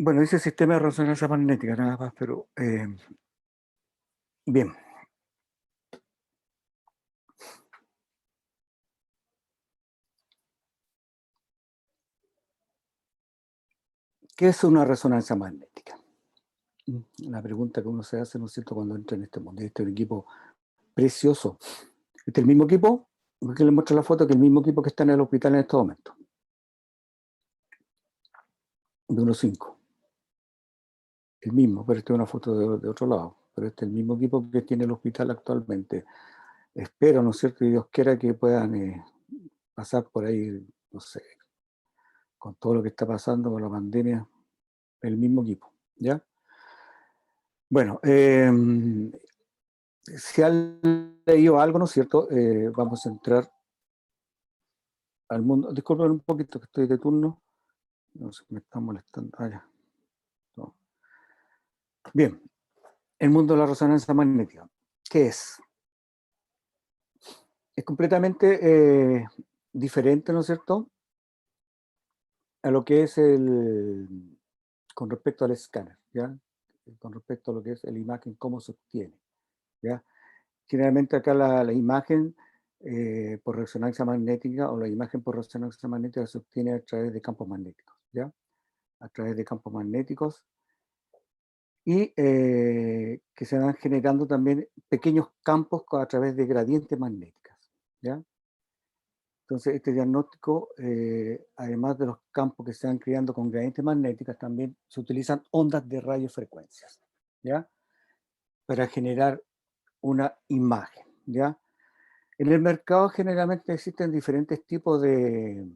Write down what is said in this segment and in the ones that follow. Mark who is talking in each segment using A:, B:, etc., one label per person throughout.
A: Bueno, dice sistema de resonancia magnética, nada más, pero bien. ¿Qué es una resonancia magnética? La pregunta que uno se hace, ¿no es cierto?, cuando entra en este mundo. Este es un equipo precioso. Este es el mismo equipo, porque les muestro la foto, que el mismo equipo que está en el hospital en este momento. De unos 5. El mismo, pero esta es una foto de otro lado. Pero este es el mismo equipo que tiene el hospital actualmente. Espero, ¿no es cierto?, y Dios quiera que puedan pasar por ahí, no sé, con todo lo que está pasando con la pandemia, el mismo equipo, ¿ya? Bueno, si han leído algo, ¿no es cierto? Vamos a entrar al mundo. Disculpen un poquito que estoy de turno. No sé, me están molestando. Ah, ya. No. Bien, el mundo de la resonancia magnética. ¿Qué es? Es completamente diferente, ¿no es cierto?, a lo que es con respecto al escáner, ¿ya? Con respecto a lo que es la imagen, cómo se obtiene, ¿ya? Generalmente acá la imagen por resonancia magnética, o la imagen por resonancia magnética, se obtiene a través de campos magnéticos, ¿ya? A través de campos magnéticos, y que se van generando también pequeños campos a través de gradientes magnéticas, ¿ya? Entonces, este diagnóstico, además de los campos que se van creando con gradientes magnéticas, también se utilizan ondas de radiofrecuencias, ¿ya? Para generar una imagen, ¿ya? En el mercado generalmente existen diferentes tipos de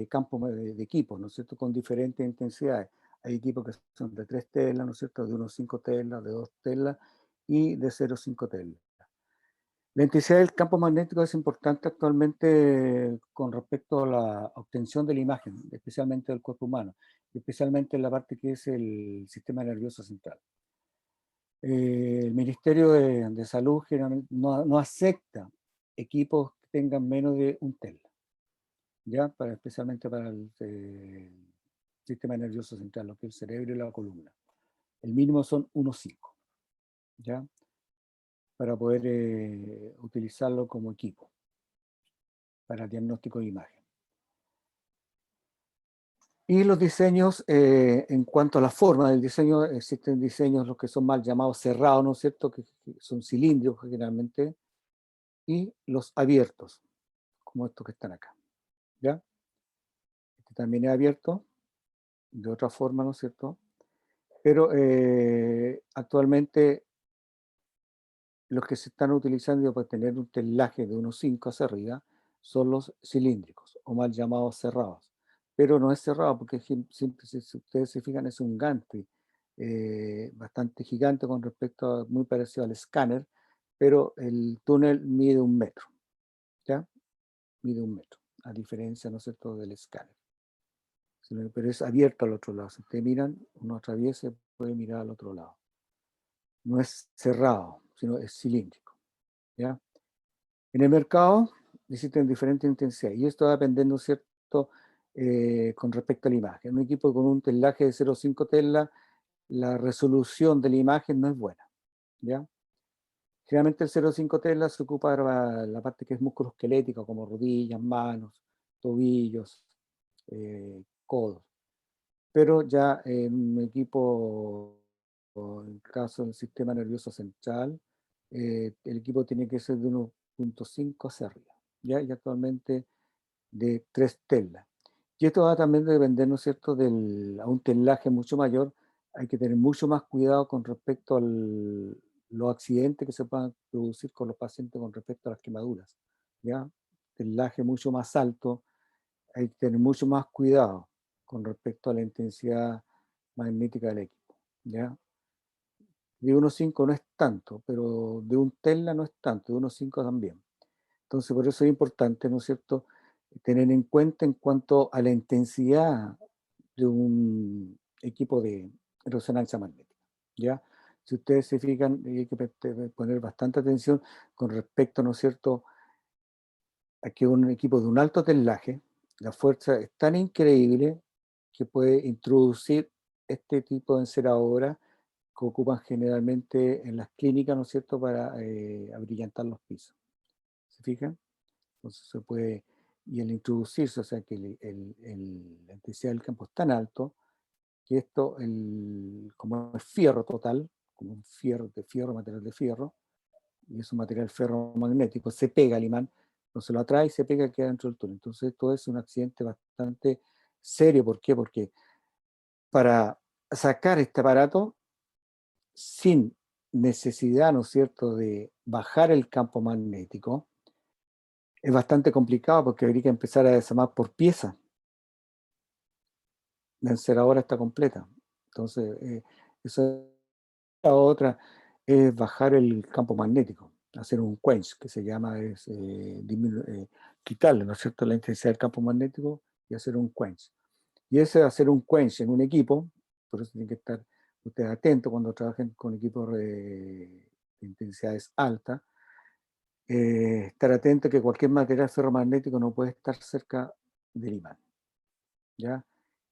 A: campos de equipos, ¿no es cierto?, con diferentes intensidades. Hay equipos que son de 3 telas, ¿no es cierto?, de unos 5 telas, de 2 telas y de 0,5 telas. La intensidad del campo magnético es importante actualmente con respecto a la obtención de la imagen, especialmente del cuerpo humano, especialmente en la parte que es el sistema nervioso central. El Ministerio de Salud generalmente no acepta equipos que tengan menos de 1 Tesla, ¿ya? Especialmente para el sistema nervioso central, lo que es el cerebro y la columna. El mínimo son 1,5, ¿ya? Para poder utilizarlo como equipo para diagnóstico de imagen. Y los diseños, en cuanto a la forma del diseño, existen diseños los que son mal llamados cerrados, ¿no es cierto?, que son cilíndricos generalmente, y los abiertos, como estos que están acá, ¿ya? Este también es abierto, de otra forma, ¿no es cierto? Pero actualmente los que se están utilizando para tener un telaje de 1,5 hacia arriba son los cilíndricos, o mal llamados cerrados. Pero no es cerrado porque siempre, si ustedes se fijan, es un gantry bastante gigante con respecto a, muy parecido al escáner, pero el túnel mide 1 metro, ¿ya? Mide 1 metro, a diferencia, ¿no es cierto?, del escáner. Pero es abierto al otro lado. Si ustedes miran, uno atraviesa y puede mirar al otro lado. No es cerrado, sino es cilíndrico, ¿ya? En el mercado existen diferentes intensidades y esto va dependiendo, ¿cierto?, con respecto a la imagen. Un equipo con un telaje de 0,5 Tesla, la resolución de la imagen no es buena, ¿ya? Generalmente el 0,5 Tesla se ocupa para la parte que es músculo esquelético, como rodillas, manos, tobillos, codos. Pero ya en un equipo, o en el caso del sistema nervioso central, el equipo tiene que ser de 1,5 hacia arriba, ¿ya? Y actualmente de 3 telas. Y esto va también a depender, ¿no es cierto?, a un telaje mucho mayor, hay que tener mucho más cuidado con respecto a los accidentes que se puedan producir con los pacientes con respecto a las quemaduras, ¿ya? Telaje mucho más alto, hay que tener mucho más cuidado con respecto a la intensidad magnética del equipo, ¿ya? De 1,5 no es tanto, pero de 1 Tesla no es tanto, de 1,5 también. Entonces, por eso es importante, ¿no es cierto?, tener en cuenta en cuanto a la intensidad de un equipo de resonancia magnética, ¿ya? Si ustedes se fijan, hay que poner bastante atención con respecto, ¿no es cierto?, a que un equipo de un alto teslaje, la fuerza es tan increíble que puede introducir este tipo de enceradora que ocupan generalmente en las clínicas, ¿no es cierto?, para abrillantar los pisos. ¿Se fijan? Entonces se puede, y al introducirse, o sea que la intensidad del campo es tan alto, que esto, como es fierro total, como un fierro de fierro, material de fierro, y es un material ferromagnético, se pega al imán, entonces lo atrae y se pega y queda dentro del túnel. Entonces esto es un accidente bastante serio. ¿Por qué? Porque para sacar este aparato sin necesidad, ¿no es cierto?, de bajar el campo magnético, es bastante complicado porque habría que empezar a desarmar por pieza. La enceradora está completa. Entonces, eso. La otra es bajar el campo magnético, hacer un quench, que se llama, es quitarle, ¿no es cierto?, la intensidad del campo magnético y hacer un quench. Y ese hacer un quench en un equipo, por eso tienen que estar ustedes atentos cuando trabajen con equipos de intensidades altas, estar atento que cualquier material ferromagnético no puede estar cerca del imán, ¿ya?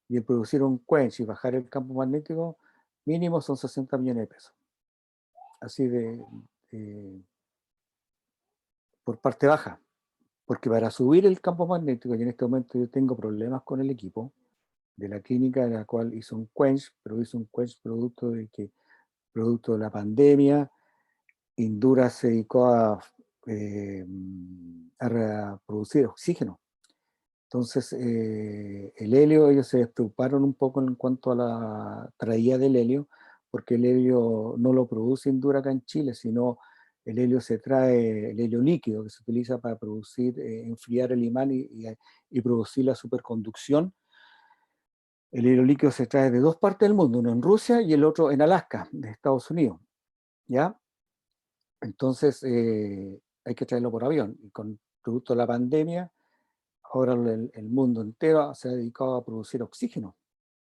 A: Y el producir un quench y bajar el campo magnético mínimo son 60 millones de pesos. Así por parte baja, porque para subir el campo magnético, y en este momento yo tengo problemas con el equipo de la clínica, de la cual hizo un quench, pero hizo un quench producto de la pandemia. Indura se dedicó a producir oxígeno. Entonces, el helio, ellos se preocuparon un poco en cuanto a la traída del helio, porque el helio no lo produce Indura acá en Chile, sino el helio se trae, el helio líquido que se utiliza para producir, enfriar el imán y producir la superconducción. El helio líquido se trae de dos partes del mundo, uno en Rusia y el otro en Alaska, de Estados Unidos, ¿ya? Entonces, hay que traerlo por avión. Y con producto de la pandemia, ahora el mundo entero se ha dedicado a producir oxígeno,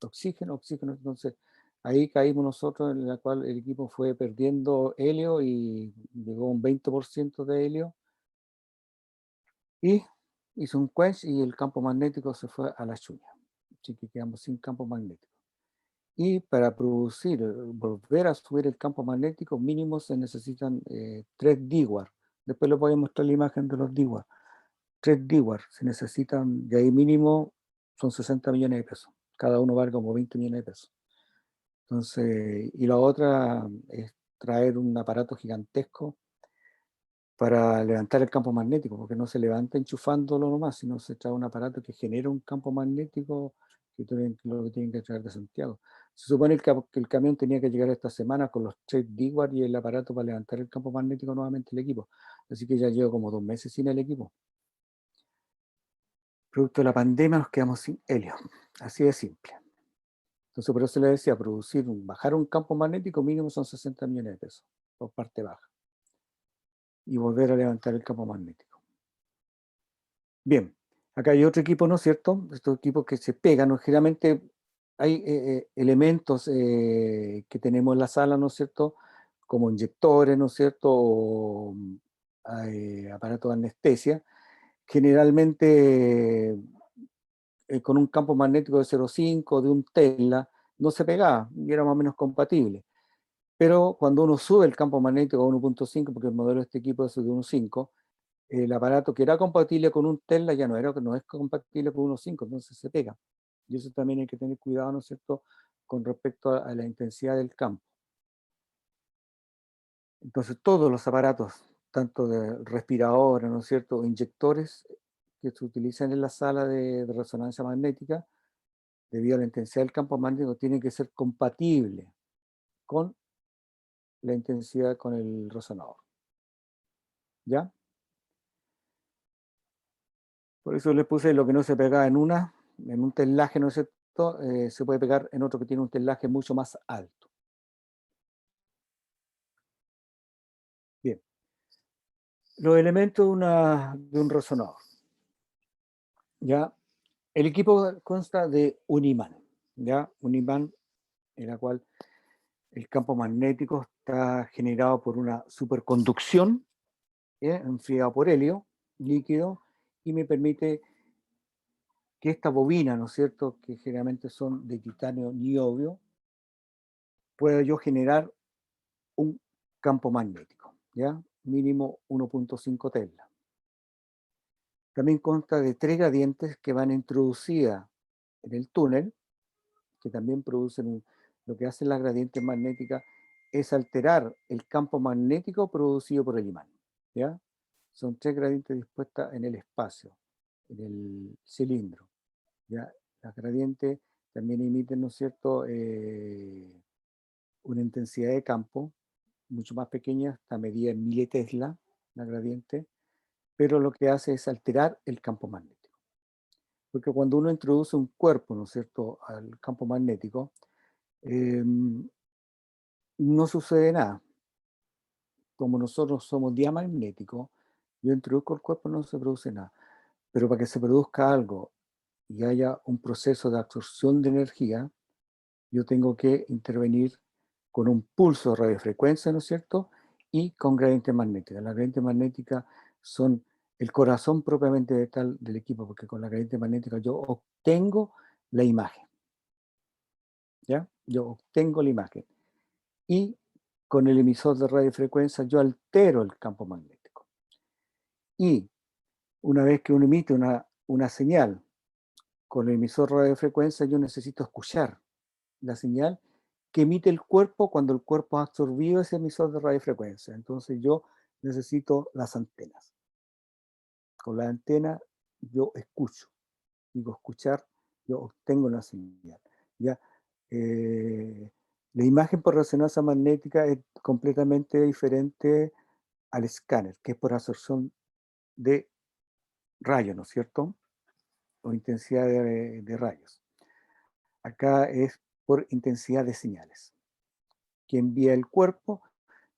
A: oxígeno, oxígeno. Entonces, ahí caímos nosotros, en la cual el equipo fue perdiendo helio y llegó a un 20% de helio. Y hizo un quench y el campo magnético se fue a la chuña. Así que quedamos sin campo magnético. Y para producir, volver a subir el campo magnético, mínimo se necesitan 3 DIWAR. Después les voy a mostrar la imagen de los DIWAR. 3 DIWAR se necesitan, y ahí mínimo son 60 millones de pesos. Cada uno vale como 20 millones de pesos. Entonces, y la otra es traer un aparato gigantesco para levantar el campo magnético, porque no se levanta enchufándolo nomás, sino se trae un aparato que genera un campo magnético lo que tienen que traer de Santiago. Se supone que el camión tenía que llegar esta semana con los 3 DIWAR y el aparato para levantar el campo magnético nuevamente el equipo. Así que ya llevo como 2 meses sin el equipo. Producto de la pandemia nos quedamos sin helio. Así de simple. Entonces por eso le decía, bajar un campo magnético mínimo son 60 millones de pesos, por parte baja. Y volver a levantar el campo magnético. Bien, acá hay otro equipo, ¿no es cierto? Estos equipos que se pegan, ¿no? Generalmente hay elementos que tenemos en la sala, ¿no es cierto? Como inyectores, ¿no es cierto? O aparatos de anestesia. Generalmente con un campo magnético de 0,5, de un Tesla, no se pegaba y era más o menos compatible. Pero cuando uno sube el campo magnético a 1,5, porque el modelo de este equipo es de 1,5, el aparato que era compatible con un Tesla ya no es compatible con 1,5, entonces se pega. Y eso también hay que tener cuidado, ¿no es cierto?, con respecto a la intensidad del campo. Entonces todos los aparatos, tanto de respiradores, ¿no es cierto?, o inyectores que se utilizan en la sala de resonancia magnética, debido a la intensidad del campo magnético, tienen que ser compatibles con la intensidad con el resonador. ¿Ya? Por eso les puse lo que no se pegaba en un telaje, ¿no es cierto? Se puede pegar en otro que tiene un telaje mucho más alto. Bien. Los elementos de un resonador. ¿Ya? El equipo consta de un imán. ¿Ya? Un imán en la cual el campo magnético está generado por una superconducción, enfriado por helio líquido, y me permite que esta bobina, ¿no es cierto?, que generalmente son de titanio niobio, pueda yo generar un campo magnético, ¿ya? Mínimo 1.5 Tesla. También consta de 3 gradientes que van introducidas en el túnel, que también producen lo que hacen las gradientes magnéticas es alterar el campo magnético producido por el imán, ¿ya? Son 3 gradientes dispuestas en el espacio, en el cilindro, ¿ya? Las gradientes también emiten, ¿no es cierto?, una intensidad de campo mucho más pequeña, hasta medida en militesla, la gradiente, pero lo que hace es alterar el campo magnético. Porque cuando uno introduce un cuerpo, ¿no es cierto?, al campo magnético, no sucede nada. Como nosotros somos diamagnéticos, yo introduzco el cuerpo, no se produce nada. Pero para que se produzca algo y haya un proceso de absorción de energía, yo tengo que intervenir con un pulso de radiofrecuencia, ¿no es cierto? Y con gradientes magnéticas. Las gradientes magnéticas son el corazón propiamente tal del equipo, porque con la gradiente magnética yo obtengo la imagen, ¿ya? Yo obtengo la imagen. Y con el emisor de radiofrecuencia yo altero el campo magnético. Y una vez que uno emite una señal con el emisor de radiofrecuencia, yo necesito escuchar la señal que emite el cuerpo cuando el cuerpo ha absorbido ese emisor de radiofrecuencia. Entonces yo necesito las antenas. Con la antena yo escucho. Digo escuchar, yo obtengo una señal. ¿Ya? La imagen por resonancia magnética es completamente diferente al escáner, que es por absorción de rayos, ¿no es cierto? O intensidad de rayos. Acá es por intensidad de señales, que envía el cuerpo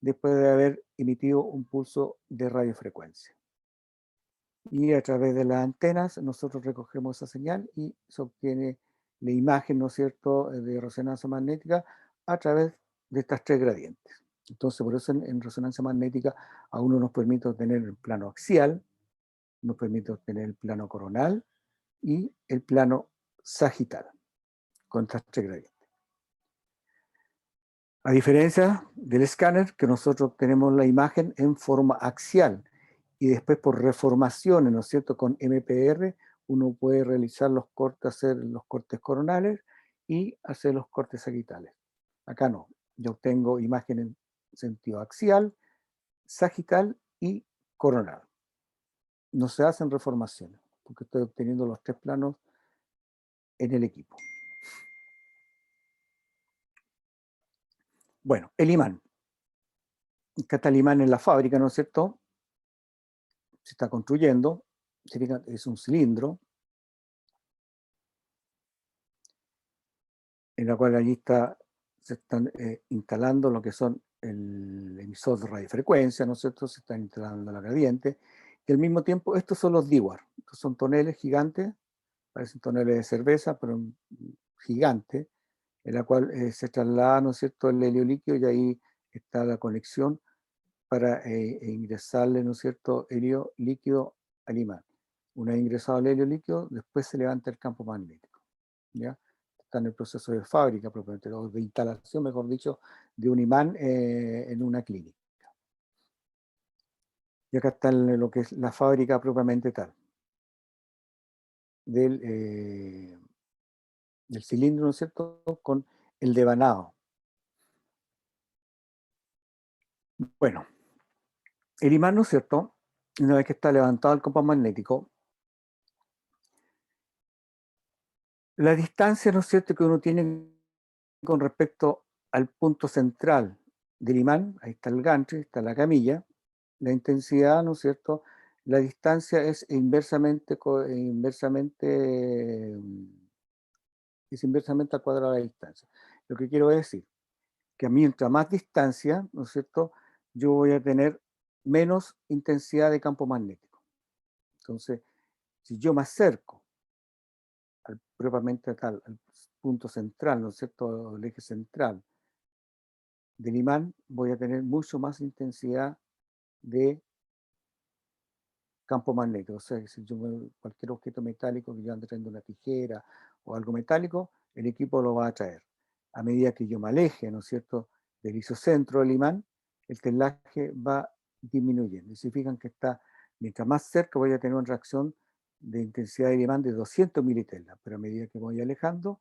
A: después de haber emitido un pulso de radiofrecuencia. Y a través de las antenas nosotros recogemos esa señal y se obtiene la imagen, ¿no es cierto?, de resonancia magnética a través de estas 3 gradientes. Entonces, por eso en resonancia magnética a uno nos permite obtener el plano axial, nos permite obtener el plano coronal y el plano sagital, con estas 3 gradientes. A diferencia del escáner, que nosotros obtenemos la imagen en forma axial y después por reformaciones, ¿no es cierto?, con MPR, uno puede realizar los cortes, hacer los cortes coronales y hacer los cortes sagitales. Acá no, yo obtengo imagen en sentido axial, sagital y coronal. No se hacen reformaciones, porque estoy obteniendo los 3 planos en el equipo. Bueno, el imán. Acá está el imán en la fábrica, ¿no es cierto? Se está construyendo, es un cilindro, en la cual allí se están instalando lo que son el emisor de radiofrecuencia, ¿no es cierto? Se están instalando la gradiente, y al mismo tiempo estos son los DIWAR, estos son toneles gigantes, parecen toneles de cerveza, pero gigantes, en la cual se traslada, ¿no es cierto?, el helio líquido y ahí está la conexión para ingresarle, ¿no es cierto?, helio líquido al imán. Una vez ingresado el helio líquido, después se levanta el campo magnético, ¿ya? Está en el proceso de fábrica, propiamente, o de instalación, mejor dicho, de un imán en una clínica. Y acá está lo que es la fábrica propiamente tal, del cilindro, ¿no es cierto?, con el devanado. Bueno, el imán, ¿no es cierto?, una vez que está levantado el campo magnético, la distancia, ¿no es cierto?, que uno tiene con respecto al punto central del imán, ahí está el gancho, está la camilla, la intensidad, ¿no es cierto?, la distancia es inversamente al cuadrado de la distancia. Lo que quiero decir, que mientras más distancia, ¿no es cierto?, yo voy a tener menos intensidad de campo magnético. Entonces, si yo me acerco propiamente tal, al punto central, ¿no es cierto?, el eje central del imán, voy a tener mucho más intensidad de campo magnético. O sea, si cualquier objeto metálico que yo ande trayendo una tijera o algo metálico, el equipo lo va a traer. A medida que yo me aleje, ¿no es cierto?, del isocentro del imán, el telaje va disminuyendo. Y se fijan que está, mientras más cerca voy a tener una reacción de intensidad del imán de 200 militesla, pero a medida que voy alejando,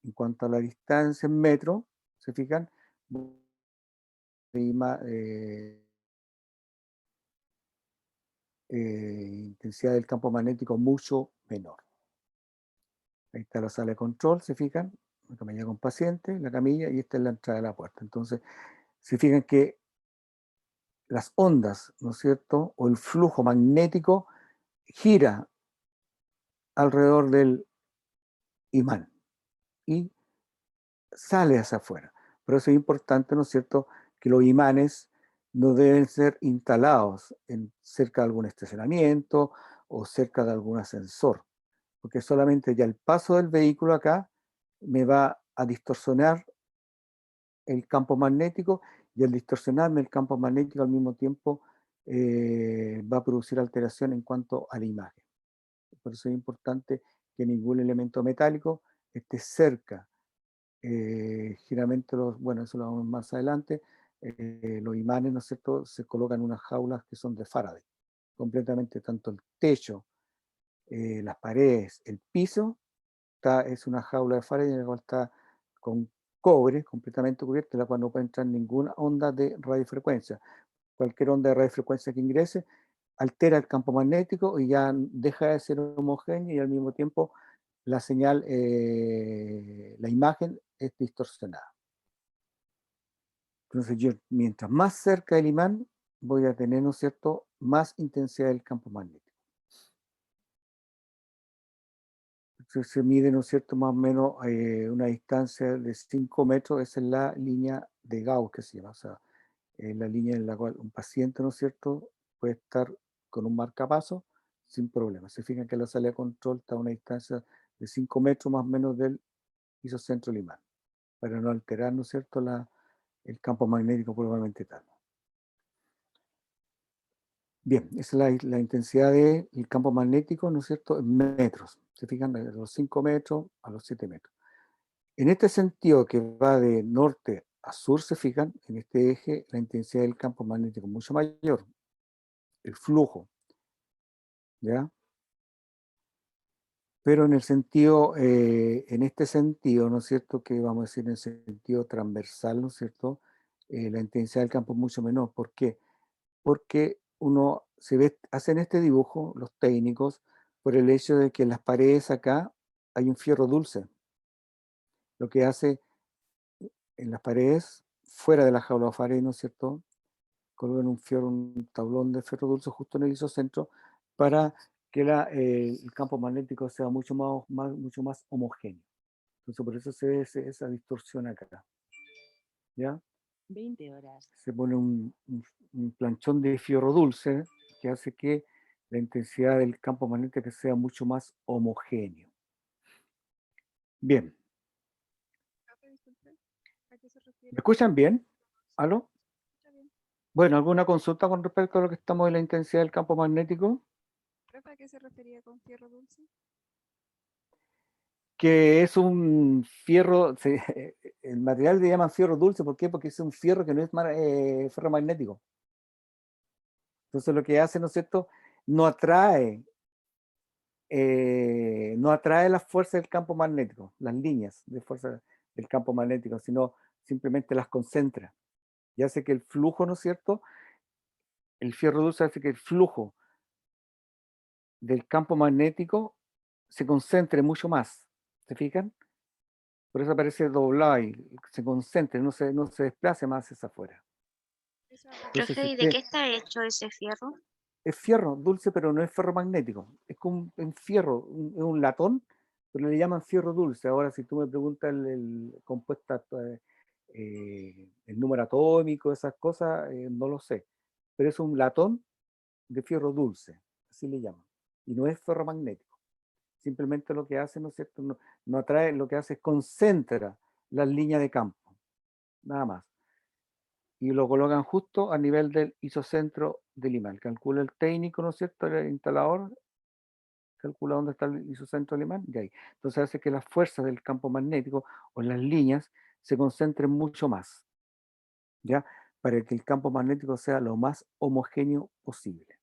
A: en cuanto a la distancia en metro, se fijan, intensidad del campo magnético mucho menor. Ahí está la sala de control, se fijan, la camilla con paciente, la camilla, y esta es la entrada de la puerta. Entonces, se fijan que las ondas, ¿no es cierto?, o el flujo magnético gira alrededor del imán y sale hacia afuera. Por eso es importante, ¿no es cierto?, que los imanes no deben ser instalados cerca de algún estacionamiento o cerca de algún ascensor, porque solamente ya el paso del vehículo acá me va a distorsionar el campo magnético, y al distorsionarme el campo magnético al mismo tiempo va a producir alteración en cuanto a la imagen. Por eso es importante que ningún elemento metálico esté cerca. Generalmente, bueno, eso lo vamos más adelante, los imanes, ¿no es cierto?, se colocan en unas jaulas que son de Faraday, completamente, tanto el techo, las paredes, el piso, es una jaula de Faraday en la cual está con cobre completamente cubierta, en la cual no puede entrar ninguna onda de radiofrecuencia. Cualquier onda de radiofrecuencia que ingrese altera el campo magnético y ya deja de ser homogéneo, y al mismo tiempo la señal, la imagen es distorsionada. Entonces yo, mientras más cerca del imán, voy a tener, ¿no es cierto?, más intensidad del campo magnético. Entonces se mide, ¿no es cierto?, más o menos una distancia de 5 metros, esa es la línea de Gauss que se llama, o sea, la línea en la cual un paciente, ¿no es cierto?, puede estar con un marcapaso sin problema. Se fijan que la salida de control está a una distancia de 5 metros más o menos del isocentro del imán, para no alterar, ¿no es cierto?, el campo magnético probablemente tal. Bien, esa es la intensidad del campo magnético, ¿no es cierto?, en metros. Se fijan, de los 5 metros a los 7 metros. En este sentido que va de norte a sur, se fijan, en este eje la intensidad del campo magnético es mucho mayor, el flujo, ¿ya? Pero en el sentido, en este sentido, ¿no es cierto?, que vamos a decir en el sentido transversal, ¿no es cierto?, la intensidad del campo es mucho menor. ¿Por qué? Porque uno hacen este dibujo, los técnicos, por el hecho de que en las paredes acá hay un fierro dulce. Lo que hace en las paredes, fuera de la jaula de Faraday, ¿no es cierto?, colocan un tablón de ferro dulce justo en el isocentro para que el campo magnético sea mucho más homogéneo. Entonces por eso se ve esa distorsión acá, ¿ya?
B: 20 horas.
A: Se pone un planchón de fierro dulce que hace que la intensidad del campo magnético sea mucho más homogéneo. Bien,
B: Profe, disculpe, ¿a qué se
A: ¿me
B: refiere con
A: escuchan bien?
B: sí,
A: ¿Aló?
B: escucha bien?
A: Bueno, ¿alguna consulta con respecto a lo que estamos en la intensidad del campo magnético?
B: Profe, ¿a qué se refería con fierro dulce?
A: Que es un fierro, el material le llaman fierro dulce. ¿Por qué? Porque es un fierro que no es ferro magnético. Entonces lo que hace, ¿no es cierto?, no atrae, no atrae las fuerzas del campo magnético, las líneas de fuerza del campo magnético, sino simplemente las concentra. Y hace que el flujo, ¿no es cierto?, el fierro dulce hace que el flujo del campo magnético se concentre mucho más. ¿Se fijan? Por eso aparece doblado y se concentre, no se desplace más hacia afuera.
B: Eso acá.
A: Entonces,
C: Profe, ¿y de qué está hecho ese fierro?
A: es fierro dulce, pero no es ferro magnético. Es como un fierro, es un latón, pero le llaman fierro dulce. Ahora, si tú me preguntas el compuesto, el número atómico, esas cosas, no lo sé. Pero es un latón de fierro dulce, así le llaman. Y no es ferro magnético. Simplemente lo que hace, ¿no es cierto?, no atrae, lo que hace es concentra las líneas de campo, nada más. y lo colocan justo a nivel del isocentro del imán. Calcula el técnico, ¿no es cierto? El instalador calcula dónde está el isocentro del imán y ahí. Entonces hace que las fuerzas del campo magnético o las líneas se concentren mucho más, ¿ya? Para que el campo magnético sea lo más homogéneo posible.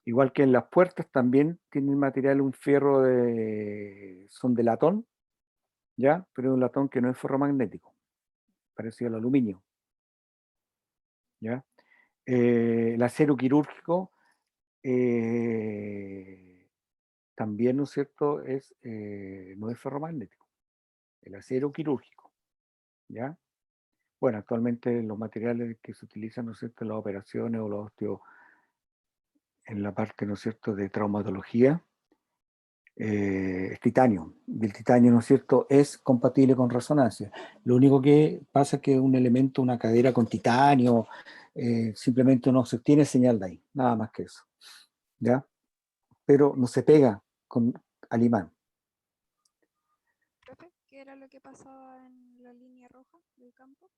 A: Igual que en las puertas también tienen material, un fierro son de latón, ¿ya? Pero es un latón que no es ferromagnético, parecido al aluminio, ¿ya? El acero quirúrgico también, ¿no es cierto?, no es ferromagnético, el acero quirúrgico, ¿ya? Bueno, actualmente los materiales que se utilizan, ¿no es cierto?, en las operaciones o los en la parte, ¿no es cierto?, de traumatología, es titanio. Y el titanio, ¿no es cierto?, es compatible con resonancia. Lo único que pasa es que un elemento, una cadera con titanio, simplemente no se obtiene señal de ahí, nada más que eso, ¿ya? Pero no se pega al imán.
B: Profe, ¿qué era lo que pasaba en la línea roja del campo?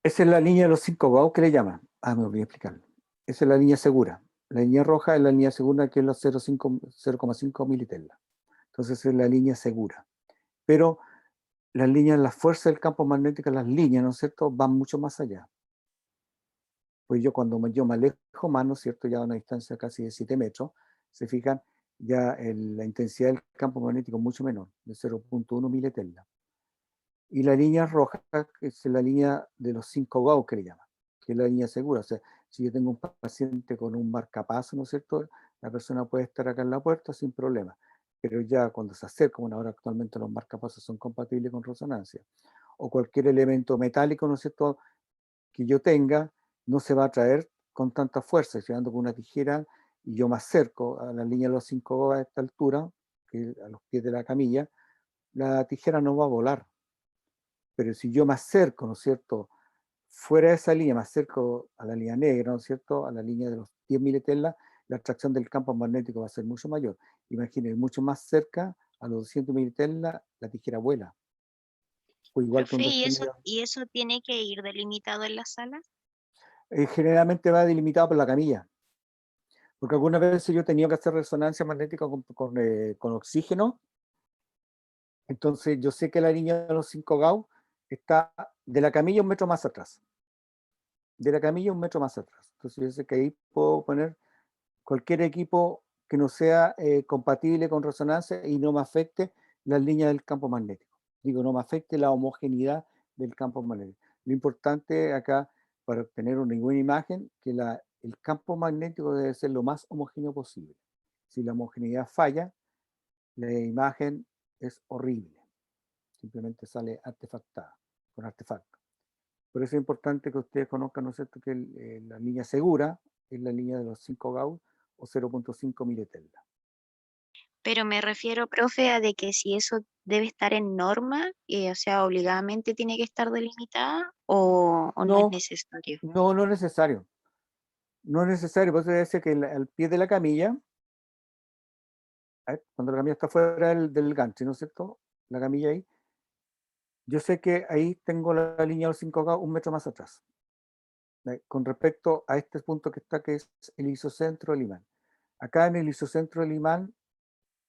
A: Esa es la línea de los 5 Gauss que le llaman. Ah, me olvidé explicarlo. Esa es la línea segura. La línea roja es la línea segura, que es los 0,5 militesla. Entonces es la línea segura. Pero las líneas, las fuerzas del campo magnético, las líneas, ¿no es cierto?, van mucho más allá. Pues cuando yo me alejo más, ¿no es cierto?, ya a una distancia casi de 7 metros, se fijan, ya la intensidad del campo magnético es mucho menor, de 0,1 militesla. Y la línea roja, que es la línea de los 5 Gauss que le llaman, que es la línea segura. O sea, si yo tengo un paciente con un marcapaso, ¿no es cierto?, la persona puede estar acá en la puerta sin problema. Pero ya cuando se acerca, bueno, ahora actualmente los marcapasos son compatibles con resonancia, o cualquier elemento metálico, ¿no es cierto?, que yo tenga, no se va a traer con tanta fuerza. Si ando con una tijera y yo me acerco a la línea de los 5 Gauss a esta altura, que a los pies de la camilla, la tijera no va a volar. Pero si yo me acerco, ¿no es cierto?, fuera de esa línea, me acerco a la línea negra, ¿no es cierto?, a la línea de los 10 militesla, la atracción del campo magnético va a ser mucho mayor. Imaginen, mucho más cerca, a los 200 militesla, la tijera vuela. O igual que un
C: Profe,
A: destornillador.
C: y eso tiene que ir delimitado en la sala?
A: Generalmente va delimitado por la camilla. Porque algunas veces yo he tenido que hacer resonancia magnética con oxígeno. Entonces yo sé que la línea de los 5 Gauss está de la camilla un metro más atrás. De la camilla un metro más atrás. Entonces yo sé que ahí puedo poner cualquier equipo que no sea compatible con resonancia y no me afecte las líneas del campo magnético. Digo, no me afecte la homogeneidad del campo magnético. Lo importante acá, para obtener una buena imagen, que el campo magnético debe ser lo más homogéneo posible. Si la homogeneidad falla, la imagen es horrible. Simplemente sale artefactada, con artefacto. Por eso es importante que ustedes conozcan, ¿no es cierto?, que la línea segura es la línea de los 5 Gauss o 0,5 militesla.
C: Pero me refiero, profe, a de que si eso debe estar en norma, o sea, obligadamente tiene que estar delimitada o no es
A: No,
C: necesario.
A: no es necesario. No es necesario, por eso debe ser que al pie de la camilla, cuando la camilla está fuera del ganche, ¿no es cierto?, la camilla ahí, yo sé que ahí tengo la línea de los 5 Gauss un metro más atrás. Con respecto a este punto que está, que es el isocentro del imán. Acá en el isocentro del imán,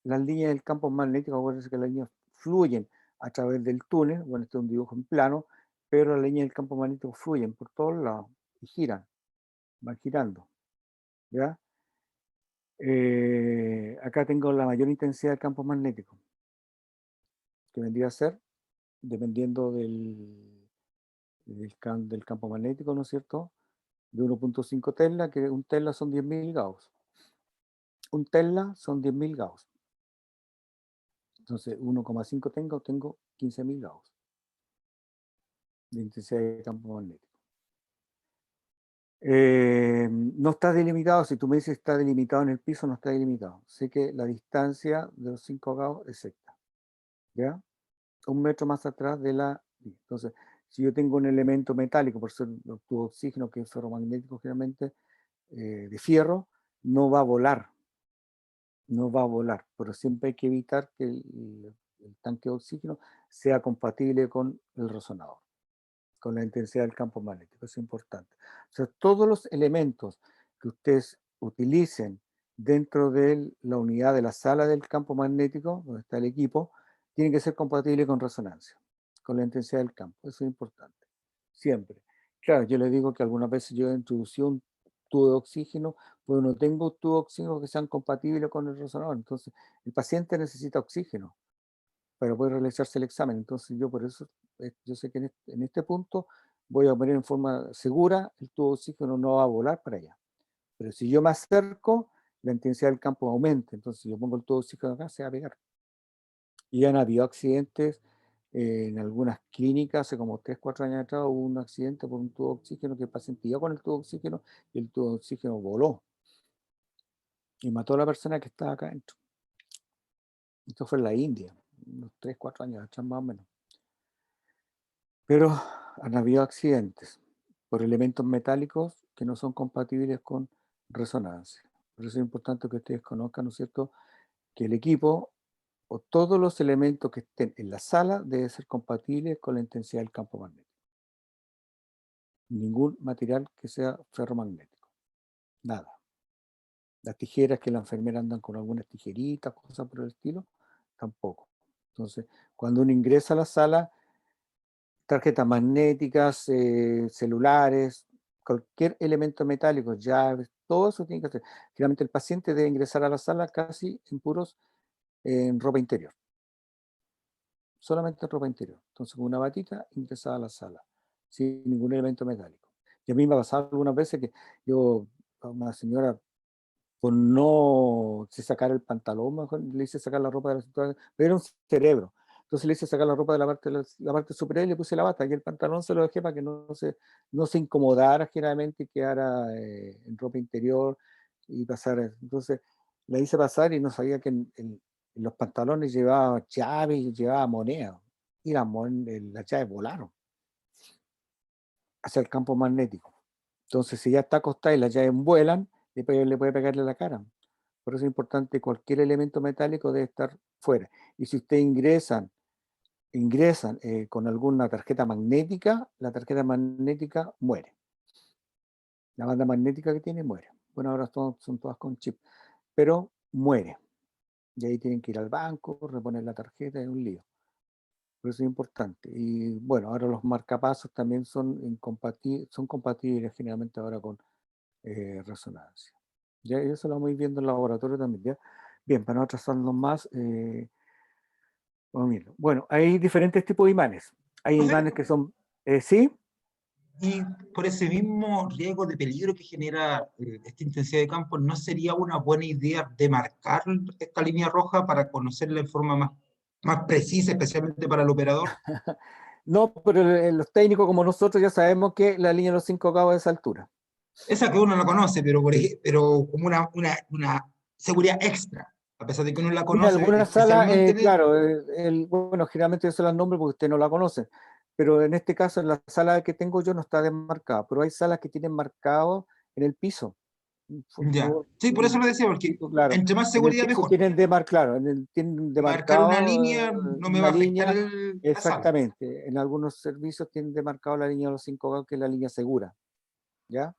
A: las líneas del campo magnético, acuérdense que las líneas fluyen a través del túnel. Bueno, este es un dibujo en plano, pero las líneas del campo magnético fluyen por todos lados y giran, van girando, ¿ya? Acá tengo la mayor intensidad del campo magnético, que vendría a ser, dependiendo del campo magnético, ¿no es cierto?, de 1,5 tesla, que un tesla son 10.000 Gauss. Un tesla son 10.000 Gauss. Entonces, 1,5 tengo 15.000 Gauss de intensidad de campo magnético. No está delimitado. Si tú me dices está delimitado en el piso, no está delimitado. Sé que la distancia de los 5 Gauss es exacta, ¿ya? Un metro más atrás de la... Entonces, si yo tengo un elemento metálico, por ser tu oxígeno, que es ferromagnético generalmente, de fierro, no va a volar. No va a volar, pero siempre hay que evitar que el tanque de oxígeno sea compatible con el resonador. con la intensidad del campo magnético, es importante. O sea, todos los elementos que ustedes utilicen dentro de la unidad de la sala del campo magnético, donde está el equipo, tienen que ser compatibles con resonancia, con la intensidad del campo, eso es importante, siempre. Claro, yo les digo que algunas veces yo he introducido un tubo de oxígeno, pues no tengo tubos de oxígeno que sean compatibles con el resonador, entonces el paciente necesita oxígeno para poder realizarse el examen. Entonces yo por eso, yo sé que en este punto voy a poner en forma segura, el tubo de oxígeno no va a volar para allá. Pero si yo me acerco, la intensidad del campo aumenta. Entonces si yo pongo el tubo de oxígeno acá, se va a pegar. Y han habido accidentes en algunas clínicas, hace como 3, 4 años atrás, hubo un accidente por un tubo de oxígeno que el paciente iba con el tubo de oxígeno y el tubo de oxígeno voló y mató a la persona que estaba acá adentro. Esto fue en la India, unos 3, 4 años atrás más o menos. Pero han habido accidentes por elementos metálicos que no son compatibles con resonancia. Por eso es importante que ustedes conozcan, ¿no es cierto?, que el equipo o todos los elementos que estén en la sala deben ser compatibles con la intensidad del campo magnético. Ningún material que sea ferromagnético. Nada. Las tijeras que la enfermera andan con algunas tijeritas, cosas por el estilo, tampoco. Entonces, cuando uno ingresa a la sala, tarjetas magnéticas, celulares, cualquier elemento metálico, llaves, todo eso tiene que hacer. Generalmente el paciente debe ingresar a la sala casi en puros, en ropa interior. Solamente en ropa interior. Entonces con una batita ingresaba a la sala, sin ningún elemento metálico. Y a mí me ha pasado algunas veces que yo, a una señora, por no se sacar el pantalón, mejor le hice sacar la ropa de la cintura, pero era un cerebro. Entonces le hice sacar la ropa de la parte superior y le puse la bata, y el pantalón se lo dejé para que no se incomodara generalmente y quedara en ropa interior y pasara. Entonces la hice pasar y no sabía que en los pantalones llevaba llaves y llevaba monedas. Y las llaves volaron hacia el campo magnético. Entonces, si ya está acostada y las llaves vuelan, le puede pegarle la cara. Por eso es importante, cualquier elemento metálico debe estar fuera. Y si ustedes ingresan con alguna tarjeta magnética, la tarjeta magnética muere. La banda magnética que tiene muere. Bueno, ahora son todas con chip, pero muere. Y ahí tienen que ir al banco, reponer la tarjeta, es un lío. Por eso es importante. Y bueno, ahora los marcapasos también son compatibles generalmente ahora con resonancia. Ya, y eso lo vamos a ir viendo en el laboratorio también. ¿Ya? Bien, para no atrasarnos más, vamos a mirarlo. Bueno, hay diferentes tipos de imanes. Hay
D: Profe,
A: imanes que son, ¿sí?
D: y por ese mismo riesgo de peligro que genera esta intensidad de campo, ¿no sería una buena idea demarcar esta línea roja para conocerla en forma más precisa, especialmente para el operador?
A: No, pero los técnicos como nosotros ya sabemos que la línea de los 5 cabos es a esa altura.
D: Esa que uno la conoce, pero como una seguridad extra, a pesar de que uno la
A: Mira,
D: conoce,
A: algunas salas,
D: especialmente
A: claro, bueno, generalmente yo se las nombro porque usted no la conoce, pero en este caso, en la sala que tengo yo no está desmarcada, pero hay salas que tienen marcado en el piso.
D: ya. Sí, por eso lo decía, porque
A: Claro,
D: entre más
A: en el
D: seguridad
A: piso
D: mejor.
A: tienen claro, tienen
D: Marcar una
A: demarcado
D: línea no me va
A: una
D: a afectar
A: línea,
D: la sala.
A: exactamente. En algunos servicios tienen demarcado la línea de los 5 grados, que es la línea segura, ¿ya?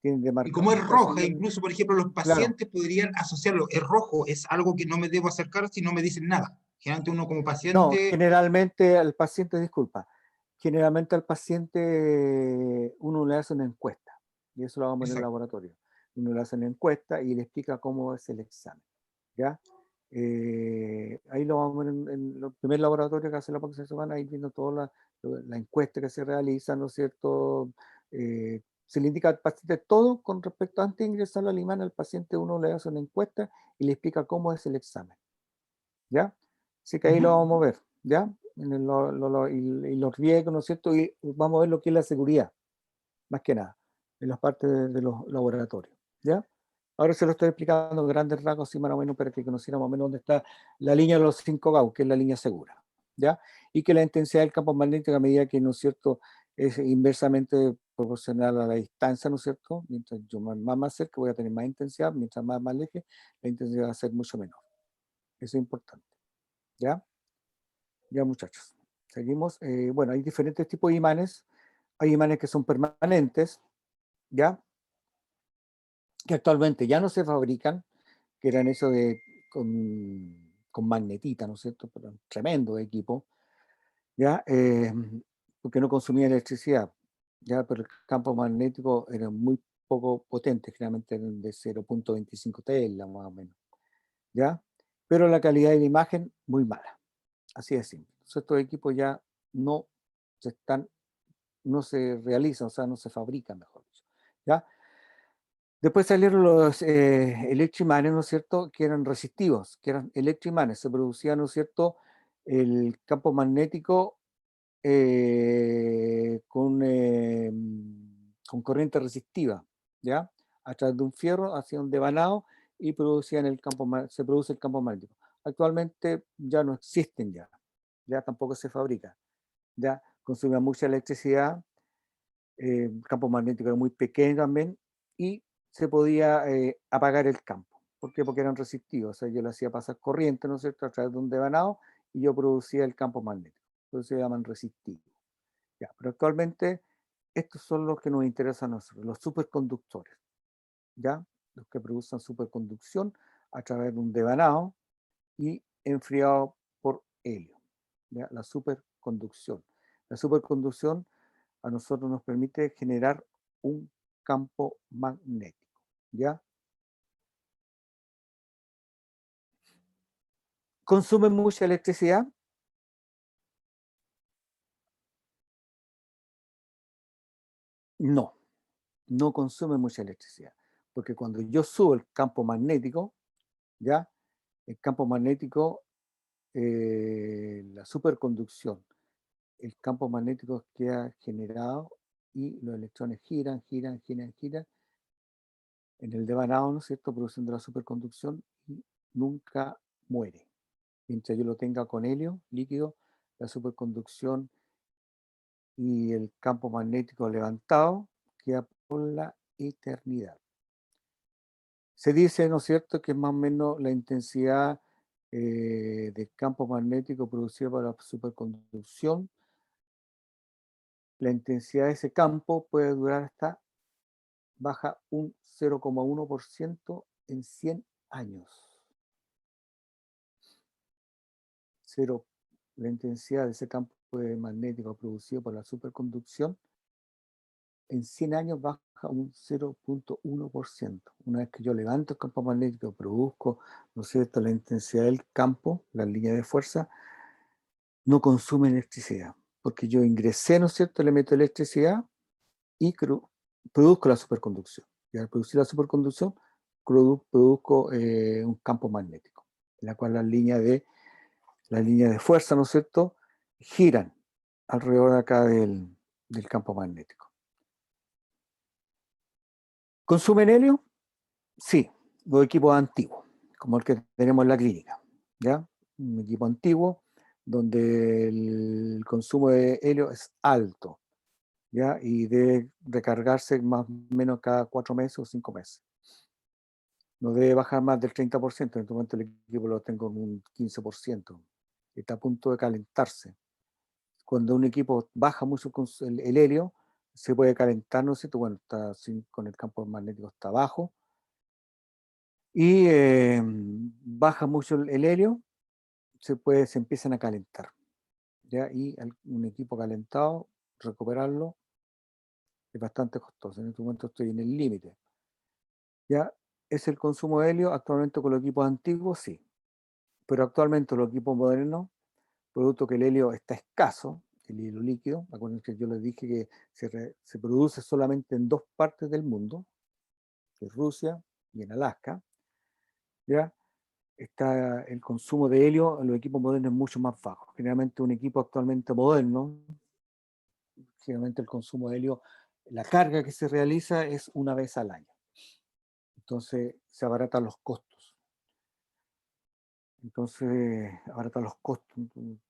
A: Tienen
D: Y como
A: demarcado.
D: es
A: Entonces,
D: roja, incluso, por ejemplo, los
A: claro,
D: pacientes podrían asociarlo. Es rojo, es algo que no me debo acercar si no me dicen nada. Generalmente uno como
A: no,
D: paciente,
A: generalmente al paciente, disculpa, generalmente al paciente uno le hace una encuesta, y eso lo vamos en el
D: exacto.
A: laboratorio. Uno le hace una encuesta y le explica cómo es el examen, ¿ya? Ahí lo vamos a ver en el primer laboratorio que hace la próxima semana, ahí viendo toda la encuesta que se realiza, ¿no es cierto? Se le indica al paciente todo con respecto, antes de ingresar al imán, al paciente uno le hace una encuesta y le explica cómo es el examen, ¿ya? Así que ahí lo
D: Ujú.
A: vamos a ver, ¿ya? Y los riesgos, ¿no es cierto? Y vamos a ver lo que es la seguridad, más que nada, en las partes de los laboratorios, ¿ya? Ahora se lo estoy explicando en grandes rasgos, así más o menos, para que conociéramos más o menos dónde está la línea de los 5 Gauss, que es la línea segura, ¿ya? Y que la intensidad del campo magnético, a medida que, ¿no es cierto?, es inversamente proporcional a la distancia, ¿no es cierto? Mientras yo más cerca voy a tener más intensidad, mientras más lejos, la intensidad va a ser mucho menor. Eso es importante, ¿ya? Ya, muchachos. Seguimos. Bueno, hay diferentes tipos de imanes. Hay imanes que son permanentes, ¿ya? Que actualmente ya no se fabrican, que eran eso de con magnetita, ¿no es cierto? Pero un tremendo equipo, ¿ya? Porque no consumía electricidad, ¿ya? Pero el campo magnético era muy poco potente, generalmente eran de 0.25 tesla más o menos, ¿ya? Pero la calidad de la imagen muy mala, así de simple. Entonces estos equipos ya no no se realizan, o sea, no se fabrican, mejor dicho, ¿ya? Después salieron los electroimanes, ¿no es cierto?, que eran resistivos, que eran electroimanes, se producía, ¿no es cierto?, el campo magnético con corriente resistiva, ¿ya? A través de un fierro, hacía un devanado y producían se produce el campo magnético. Actualmente ya no existen ya tampoco se fabrica, ya consumía mucha electricidad, el campo magnético era muy pequeño también y se podía apagar el campo. ¿Por qué? Porque eran resistivos, o sea, yo le hacía pasar corriente, ¿no es cierto?, a través de un devanado y yo producía el campo magnético. Entonces se llaman resistivos. Ya, pero actualmente estos son los que nos interesan a nosotros, los superconductores, ¿ya? Los que producen superconducción a través de un devanado y enfriado por helio, ¿ya? La superconducción. La superconducción a nosotros nos permite generar un campo magnético, ¿ya? ¿Consumen mucha electricidad? No, no consume mucha electricidad, porque cuando yo subo el campo magnético, ¿ya? El campo magnético, la superconducción, el campo magnético queda generado y los electrones giran, giran, giran, giran en el devanado, ¿no es cierto?, produciendo la superconducción y nunca muere. Mientras yo lo tenga con helio líquido, la superconducción y el campo magnético levantado queda por la eternidad. Se dice, ¿no es cierto?, que más o menos la intensidad del campo magnético producido por la superconducción, la intensidad de ese campo puede durar hasta baja un 0,1% en 100 años. Cero, la intensidad de ese campo magnético producido por la superconducción en 100 años baja un 0,1%. Una vez que yo levanto el campo magnético, produzco, ¿no es cierto?, la intensidad del campo, la línea de fuerza, no consume electricidad, porque yo ingresé, ¿no es cierto?, le meto electricidad y produzco la superconducción. Y al producir la superconducción, produzco un campo magnético, en la cual la línea de fuerza, ¿no es cierto?, giran alrededor de acá del campo magnético. ¿Consumen helio? Sí, los equipos antiguos, como el que tenemos en la clínica, ¿ya? Un equipo antiguo donde el consumo de helio es alto, ¿ya? Y debe recargarse más o menos cada 4 meses o 5 meses. No debe bajar más del 30%, en este momento el equipo lo tengo en un 15%, está a punto de calentarse. Cuando un equipo baja mucho el helio, se puede calentar, ¿no es cierto? Bueno, con el campo magnético está bajo, y baja mucho el helio, se empiezan a calentar, ¿ya? Y un equipo calentado, recuperarlo es bastante costoso. En este momento estoy en el límite. ¿Ya? ¿Es el consumo de helio actualmente con los equipos antiguos? Sí. Pero actualmente los equipos modernos, producto que el helio está escaso, el helio líquido, acuérdense que yo les dije que se produce solamente en 2 partes del mundo, que es Rusia y en Alaska, ¿ya? Está el consumo de helio en los equipos modernos es mucho más bajo. Generalmente un equipo actualmente moderno, generalmente el consumo de helio, la carga que se realiza es una vez al año. Entonces se abaratan los costos.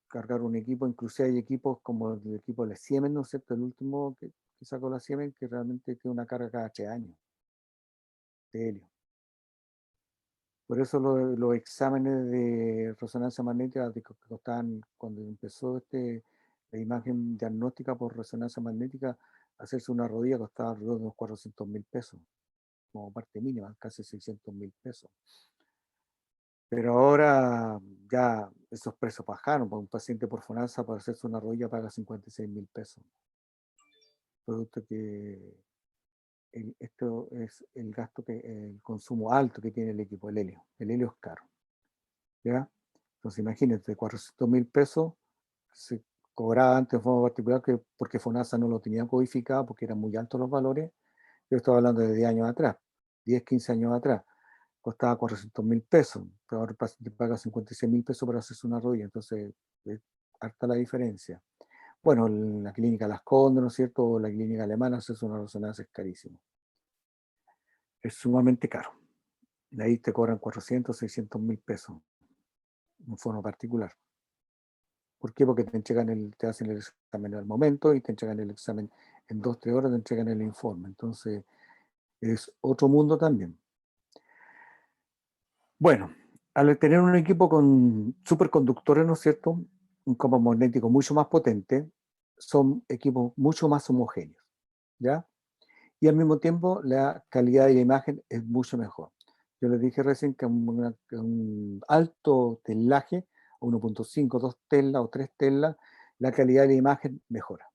A: Cargar un equipo, inclusive hay equipos como el equipo de la Siemens, ¿no es cierto? El último que sacó la Siemens, que realmente tiene una carga cada 3 años de helio. Por eso los exámenes de resonancia magnética que costaban, cuando empezó la imagen diagnóstica por resonancia magnética, hacerse una rodilla costaba alrededor de unos 400.000 pesos, como parte mínima, casi 600.000 pesos. Pero ahora ya esos precios bajaron, para un paciente por FONASA para hacerse una rodilla paga 56.000 pesos. Producto que esto es el gasto, el consumo alto que tiene el equipo, el helio. El helio es caro. ¿Ya? Entonces imagínate, 400.000 pesos se cobraba antes de forma particular porque FONASA no lo tenía codificado porque eran muy altos los valores. Yo estaba hablando de 10 años atrás, 10, 15 años atrás. Costaba 400.000 pesos, pero ahora el paciente paga 56.000 pesos para hacerse una rodilla, entonces es harta la diferencia. Bueno, la clínica Las Condes, ¿no es cierto? O la clínica alemana, hacerse una resonancia es carísimo. Es sumamente caro. De ahí te cobran 400, 600.000 pesos, en forma particular. ¿Por qué? Porque te hacen el examen al momento y te entregan el examen en 2, 3 horas, te entregan el informe. Entonces, es otro mundo también. Bueno, al tener un equipo con superconductores, ¿no es cierto? Un campo magnético mucho más potente, son equipos mucho más homogéneos, ¿ya? Y al mismo tiempo la calidad de la imagen es mucho mejor. Yo les dije recién que un alto telaje, 1.5, 2 telas o 3 telas, la calidad de la imagen mejora,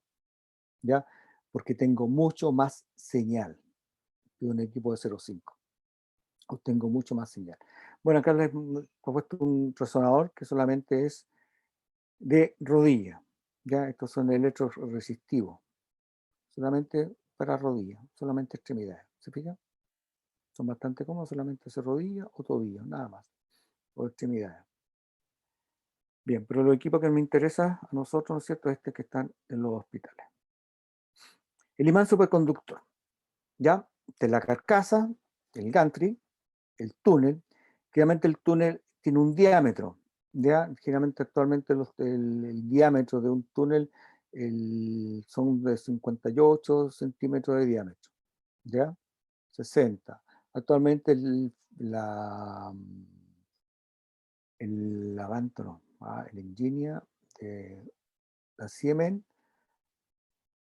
A: ¿ya? Porque tengo mucho más señal que un equipo de 0.5. Obtengo mucho más señal. Bueno, acá les he puesto un resonador que solamente es de rodilla. Ya, estos son electros resistivos. Solamente para rodillas, solamente extremidades. ¿Se fijan? Son bastante cómodos, solamente hacer rodilla o tobillo, nada más. O extremidades. Bien, pero los equipos que me interesa a nosotros, ¿no es cierto?, es que están en los hospitales. El imán superconductor. Ya, de la carcasa, el gantry, el túnel. Generalmente el túnel tiene un diámetro. ¿Ya? Generalmente actualmente el diámetro de un túnel son de 58 centímetros de diámetro. ¿Ya? 60. Actualmente el Avanto no, el Ingenia, la Siemens,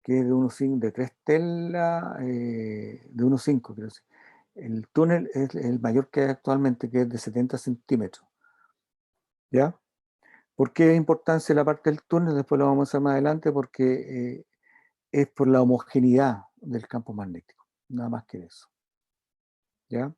A: que es de 1.5, de 3 telas, de 1.5, quiero decir. El túnel es el mayor que hay actualmente, que es de 70 centímetros. ¿Ya? ¿Por qué es importancia la parte del túnel? Después lo vamos a hacer más adelante, porque es por la homogeneidad del campo magnético, nada más que eso. ¿Ya?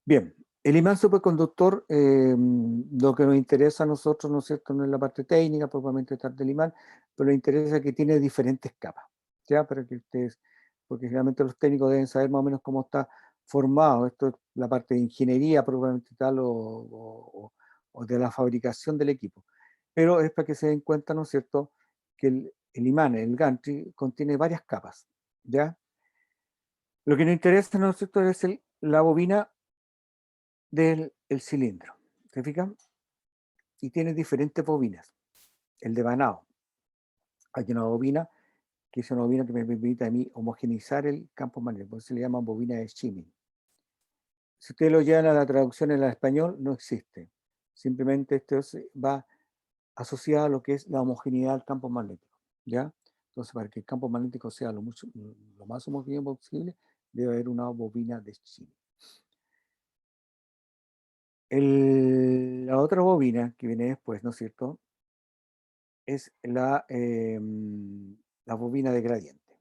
A: Bien, el imán superconductor, lo que nos interesa a nosotros, ¿no es cierto?, no es la parte técnica, propiamente tal del imán, pero nos interesa que tiene diferentes capas, ¿ya? Para que ustedes, porque generalmente los técnicos deben saber más o menos cómo está formado, esto es la parte de ingeniería propiamente tal o de la fabricación del equipo. Pero es para que se den cuenta, ¿no es cierto?, que el imán, el gantry, contiene varias capas, ¿ya? Lo que nos interesa, ¿no es cierto?, es la bobina del cilindro. ¿Se fijan? Y tiene diferentes bobinas. El devanado. Hay una bobina que es una bobina que me permite a mí homogeneizar el campo magnético. Por eso se le llama bobina de Schimming. Si ustedes lo llevan a la traducción en el español, no existe. Simplemente esto va asociado a lo que es la homogeneidad del campo magnético. ¿Ya? Entonces, para que el campo magnético sea lo más homogéneo posible, debe haber una bobina de Schimming. La otra bobina que viene después, ¿no es cierto?, es la bobina de gradiente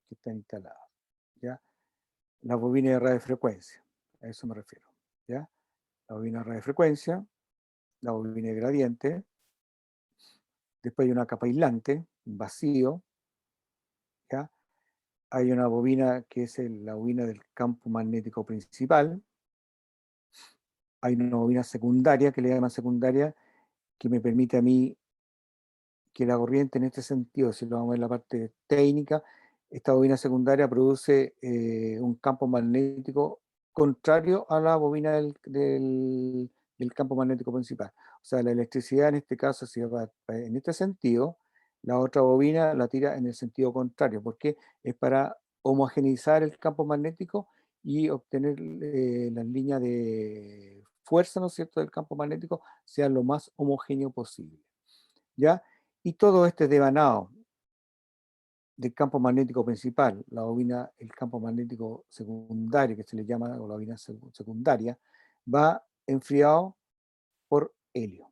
A: que está instalada, ¿ya? La bobina de radiofrecuencia, a eso me refiero, ¿ya? La bobina de radiofrecuencia, la bobina de gradiente, después hay una capa aislante, un vacío, ¿ya? Hay una bobina que es la bobina del campo magnético principal, hay una bobina secundaria, que le llaman secundaria, que me permite a mí que la corriente en este sentido, si lo vamos a ver en la parte técnica, esta bobina secundaria produce un campo magnético contrario a la bobina del campo magnético principal. O sea, la electricidad en este caso, si va en este sentido, la otra bobina la tira en el sentido contrario, porque es para homogeneizar el campo magnético y obtener las líneas de fuerza, ¿no es cierto?, del campo magnético sean lo más homogéneo posible. ¿Ya? Y todo este devanado del campo magnético principal, la bobina, el campo magnético secundario, que se le llama, o la bobina secundaria, va enfriado por helio.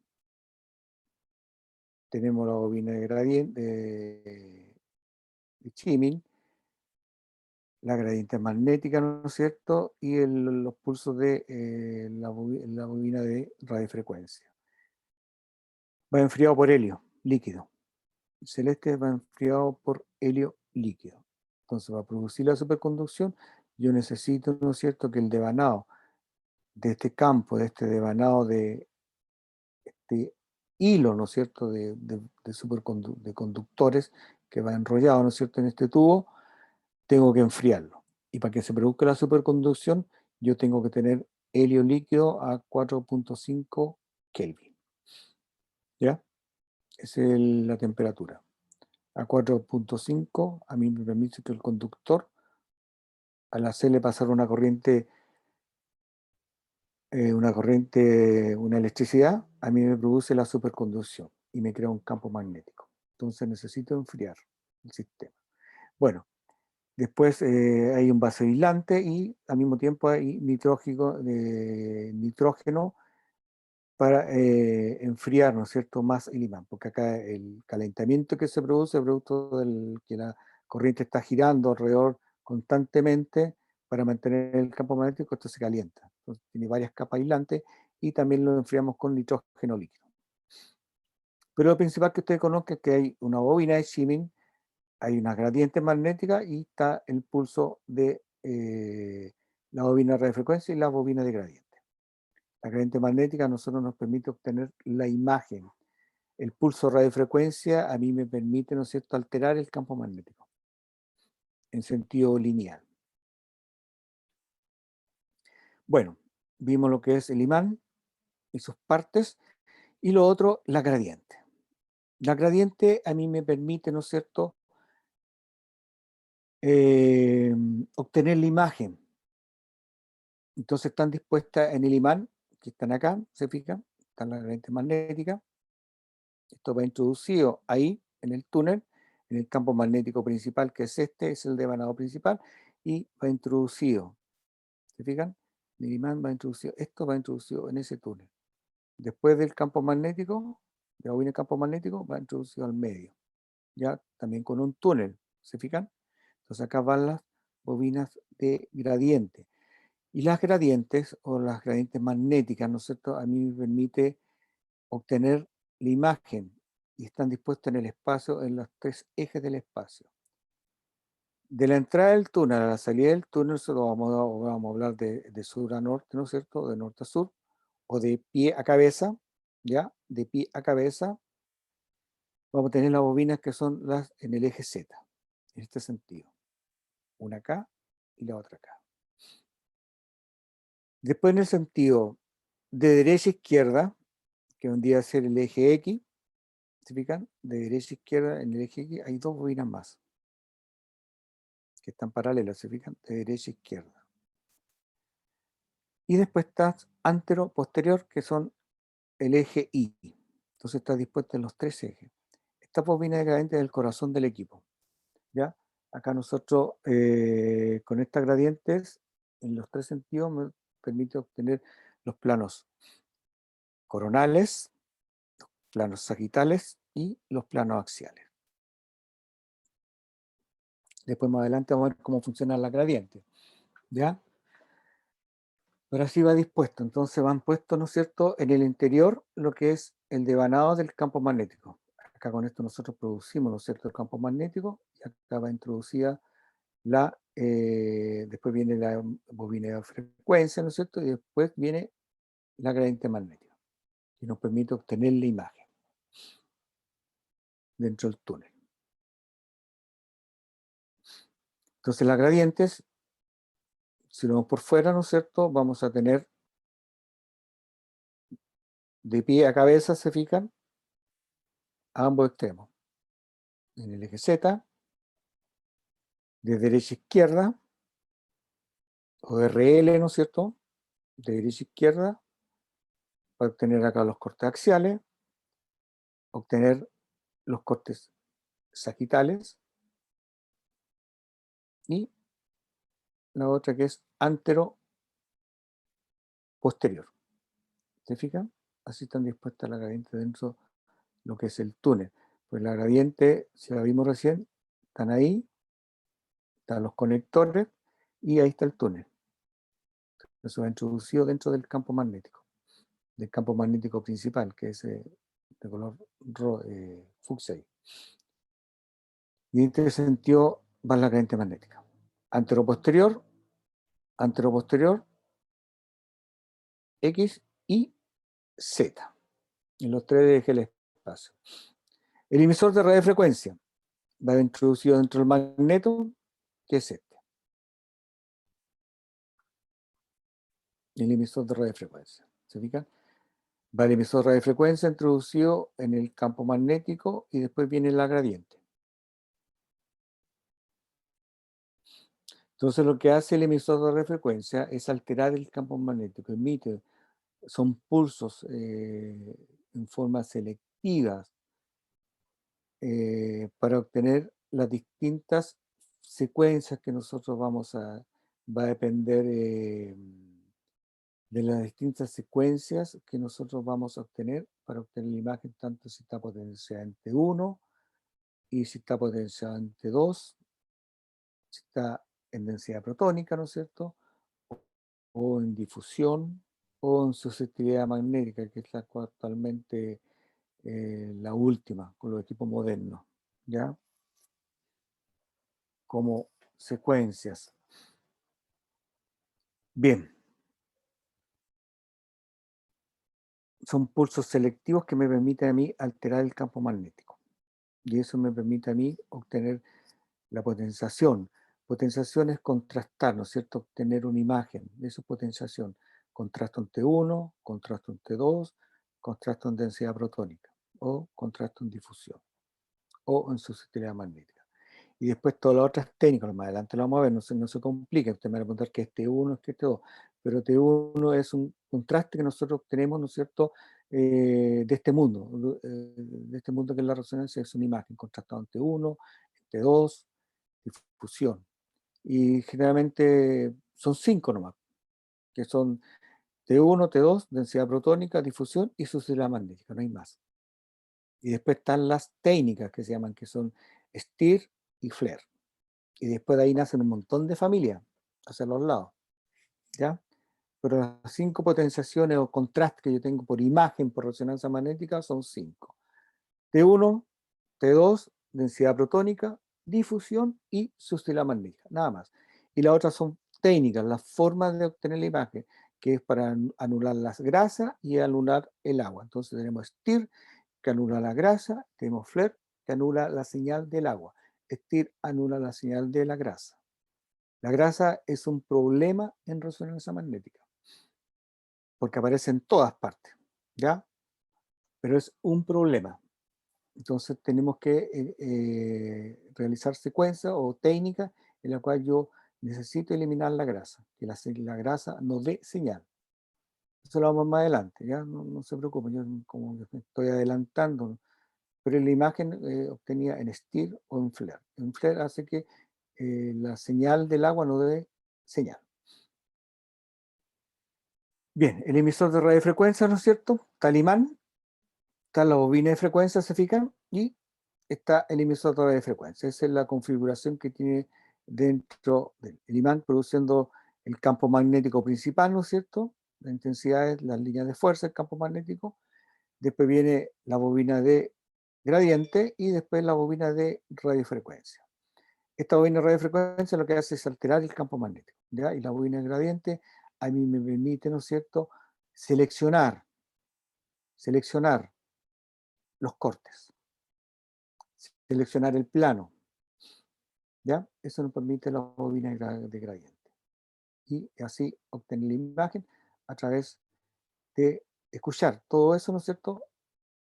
A: Tenemos la bobina de gradiente de Schimming, la gradiente magnética, ¿no es cierto? Y los pulsos de la bobina de radiofrecuencia. Va enfriado por helio líquido. El celeste va enfriado por helio líquido. Entonces, para producir la superconducción, yo necesito, ¿no es cierto?, que el devanado de este campo, de este devanado de este hilo, ¿no es cierto?, de conductores que va enrollado, ¿no es cierto?, en este tubo, tengo que enfriarlo. Y para que se produzca la superconducción, yo tengo que tener helio líquido a 4.5 Kelvin. ¿Ya? Esa es la temperatura. A 4.5, a mí me permite que el conductor, al hacerle pasar una corriente, una electricidad, a mí me produce la superconducción y me crea un campo magnético. Entonces necesito enfriar el sistema. Bueno, después hay un vasoaislante y al mismo tiempo hay nitrógeno para enfriar, ¿no es cierto?, más el imán, porque acá el calentamiento que se produce es producto del que la corriente está girando alrededor constantemente para mantener el campo magnético, esto se calienta. Entonces tiene varias capas aislantes y también lo enfriamos con nitrógeno líquido. Pero lo principal que ustedes conozcan es que hay una bobina de Schimming, hay una gradiente magnética y está el pulso de la bobina de radiofrecuencia y la bobina de gradiente. La gradiente magnética a nosotros nos permite obtener la imagen. El pulso radiofrecuencia a mí me permite, ¿no es cierto?, alterar el campo magnético en sentido lineal. Bueno, vimos lo que es el imán y sus partes, y lo otro, la gradiente. La gradiente a mí me permite, ¿no es cierto?, obtener la imagen. Entonces están dispuestas en el imán, que están acá, se fijan, están las gradientes magnéticas. Esto va introducido ahí, en el túnel, en el campo magnético principal, que es este, es el devanado principal, y va introducido, ¿se fijan? El imán va introducido, esto va introducido en ese túnel. Después del campo magnético, de la bobina de campo magnético, va introducido al medio, ya también con un túnel, ¿se fijan? Entonces acá van las bobinas de gradiente. Y las gradientes, o las gradientes magnéticas, ¿no es cierto?, a mí me permite obtener la imagen y están dispuestas en el espacio, en los tres ejes del espacio. De la entrada del túnel a la salida del túnel, solo vamos a hablar de sur a norte, ¿no es cierto?, de norte a sur, o de pie a cabeza, ¿ya? De pie a cabeza, vamos a tener las bobinas que son las en el eje Z, en este sentido. Una acá y la otra acá. Después en el sentido de derecha a izquierda, que vendría a ser el eje X, ¿se fijan? De derecha a izquierda, en el eje X hay dos bobinas más, que están paralelas, ¿se fijan? De derecha a izquierda. Y después está antero-posterior, que son el eje Y. Entonces está dispuesta en los tres ejes. Esta bobina de gradiente es el corazón del equipo, ¿ya? Acá nosotros, con estas gradientes, en los tres sentidos, me permite obtener los planos coronales, los planos sagitales y los planos axiales. Después más adelante vamos a ver cómo funciona la gradiente, ¿ya? Pero así va dispuesto, entonces van puestos, ¿no es cierto?, en el interior lo que es el devanado del campo magnético. Acá con esto nosotros producimos, ¿no es cierto?, el campo magnético, y acá va introducida después viene la bobina de frecuencia, ¿no es cierto?, y después viene la gradiente magnética, que nos permite obtener la imagen dentro del túnel. Entonces las gradientes, si lo vemos por fuera, ¿no es cierto?, vamos a tener de pie a cabeza, se fijan, a ambos extremos. En el eje Z, de derecha a izquierda, o RL, ¿no es cierto?, de derecha a izquierda, para obtener acá los cortes axiales, obtener los cortes sagitales, y la otra que es antero-posterior. ¿Se fijan? Así están dispuestas las gradientes dentro de lo que es el túnel. Pues la gradiente, si la vimos recién, están ahí, están los conectores y ahí está el túnel. Eso va introducido dentro del campo magnético principal, que es de color fucsia. Y en este sentido va la gradiente magnética. Antero-posterior, X y Z. En los tres ejes del espacio. El emisor de radiofrecuencia va introducido dentro del magneto, que es este. El emisor de radiofrecuencia. ¿Se fijan? Va el emisor de radiofrecuencia introducido en el campo magnético y después viene la gradiente. Entonces lo que hace el emisor de radiofrecuencia es alterar el campo magnético, emite, son pulsos en forma selectiva para obtener las distintas secuencias que nosotros va a depender de las distintas secuencias que nosotros vamos a obtener para obtener la imagen, tanto si está potenciada en T1 y si está potenciada en T2, si está en densidad protónica, ¿no es cierto? O en difusión, o en susceptibilidad magnética, que es la actualmente la última, con los equipos modernos, ¿ya? Como secuencias. Bien. Son pulsos selectivos que me permiten a mí alterar el campo magnético. Y eso me permite a mí obtener la potenciación. Potenciación es contrastar, ¿no es cierto? Obtener una imagen. Eso es potenciación. Contrasto en T1, contrasto en T2, contrasto en densidad protónica, o contrasto en difusión, o en susceptibilidad magnética. Y después todas las otras técnicas, más adelante lo vamos a ver, no se complica. Usted me va a preguntar qué es T1, qué es T2, pero T1 es un contraste que nosotros tenemos, ¿no es cierto?, de este mundo que es la resonancia, es una imagen contrastada en T1, T2, difusión. Y generalmente son 5 nomás, que son T1, T2, densidad protónica, difusión y susceptibilidad magnética, no hay más. Y después están las técnicas que se llaman, que son STIR y FLARE. Y después de ahí nacen un montón de familias hacia los lados, ¿ya? Pero las 5 potenciaciones o contrastes que yo tengo por imagen, por resonancia magnética, son 5. T1, T2, densidad protónica, difusión y susceptibilidad magnética, nada más. Y las otras son técnicas, las formas de obtener la imagen, que es para anular las grasas y anular el agua. Entonces tenemos STIR, que anula la grasa, tenemos FLARE, que anula la señal del agua. STIR anula la señal de la grasa. La grasa es un problema en resonancia magnética, porque aparece en todas partes, ¿ya? Pero es un problema. Entonces tenemos que realizar secuencias o técnicas en la cual yo necesito eliminar la grasa, que la grasa no dé señal. Eso lo vamos más adelante, ¿ya? No se preocupen, yo como que me estoy adelantando, pero la imagen obtenida en STIR o en FLARE. En FLARE hace que la señal del agua no dé señal. Bien, el emisor de radiofrecuencia, ¿no es cierto? Está el imán, está la bobina de frecuencia, ¿se fijan? Y está el emisor de radiofrecuencia. Esa es la configuración que tiene dentro del imán, produciendo el campo magnético principal, ¿no es cierto? La intensidad es las líneas de fuerza, el campo magnético. Después viene la bobina de gradiente y después la bobina de radiofrecuencia. Esta bobina de radiofrecuencia lo que hace es alterar el campo magnético, ¿ya? Y la bobina de gradiente a mí me permite, ¿no es cierto?, seleccionar los cortes, seleccionar el plano, ¿ya? Eso nos permite la bobina de gradiente. Y así obtener la imagen a través de escuchar todo eso, ¿no es cierto?,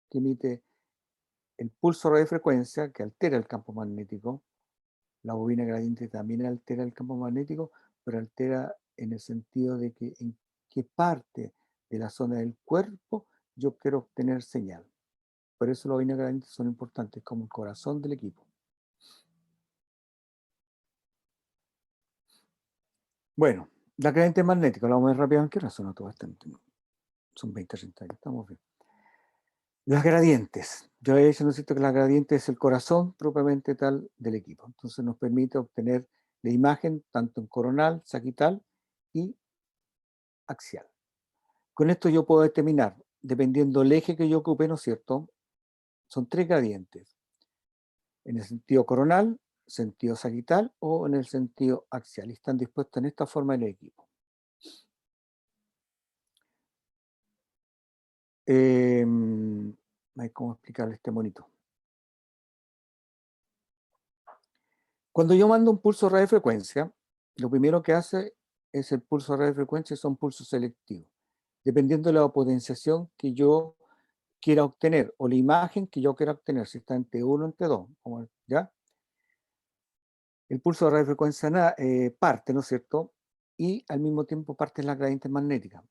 A: que emite el pulso radiofrecuencia, que altera el campo magnético. La bobina gradiente también altera el campo magnético, pero altera en el sentido de que en qué parte de la zona del cuerpo yo quiero obtener señal. Por eso las bobinas gradientes son importantes, como el corazón del equipo. Bueno, la gradiente magnética, la vamos a ver rápidamente, ¿qué razón todo bastante? Son 20, 30 años, estamos bien. Las gradientes. Yo he dicho, ¿no es cierto?, que la gradiente es el corazón propiamente tal del equipo. Entonces nos permite obtener la imagen tanto en coronal, sagital y axial. Con esto yo puedo determinar, dependiendo del eje que yo ocupe, ¿no es cierto?, son 3 gradientes. En el sentido coronal, sentido sagital o en el sentido axial. Y están dispuestos en esta forma en el equipo. ¿Cómo explicarle este monito? Cuando yo mando un pulso de radiofrecuencia, lo primero que hace es el pulso de radiofrecuencia, son pulsos selectivos, dependiendo de la potenciación que yo quiera obtener o la imagen que yo quiera obtener, si está en T1 o en T2, ¿ya? El pulso de radiofrecuencia parte, ¿no es cierto? Y al mismo tiempo parte la gradiente magnética,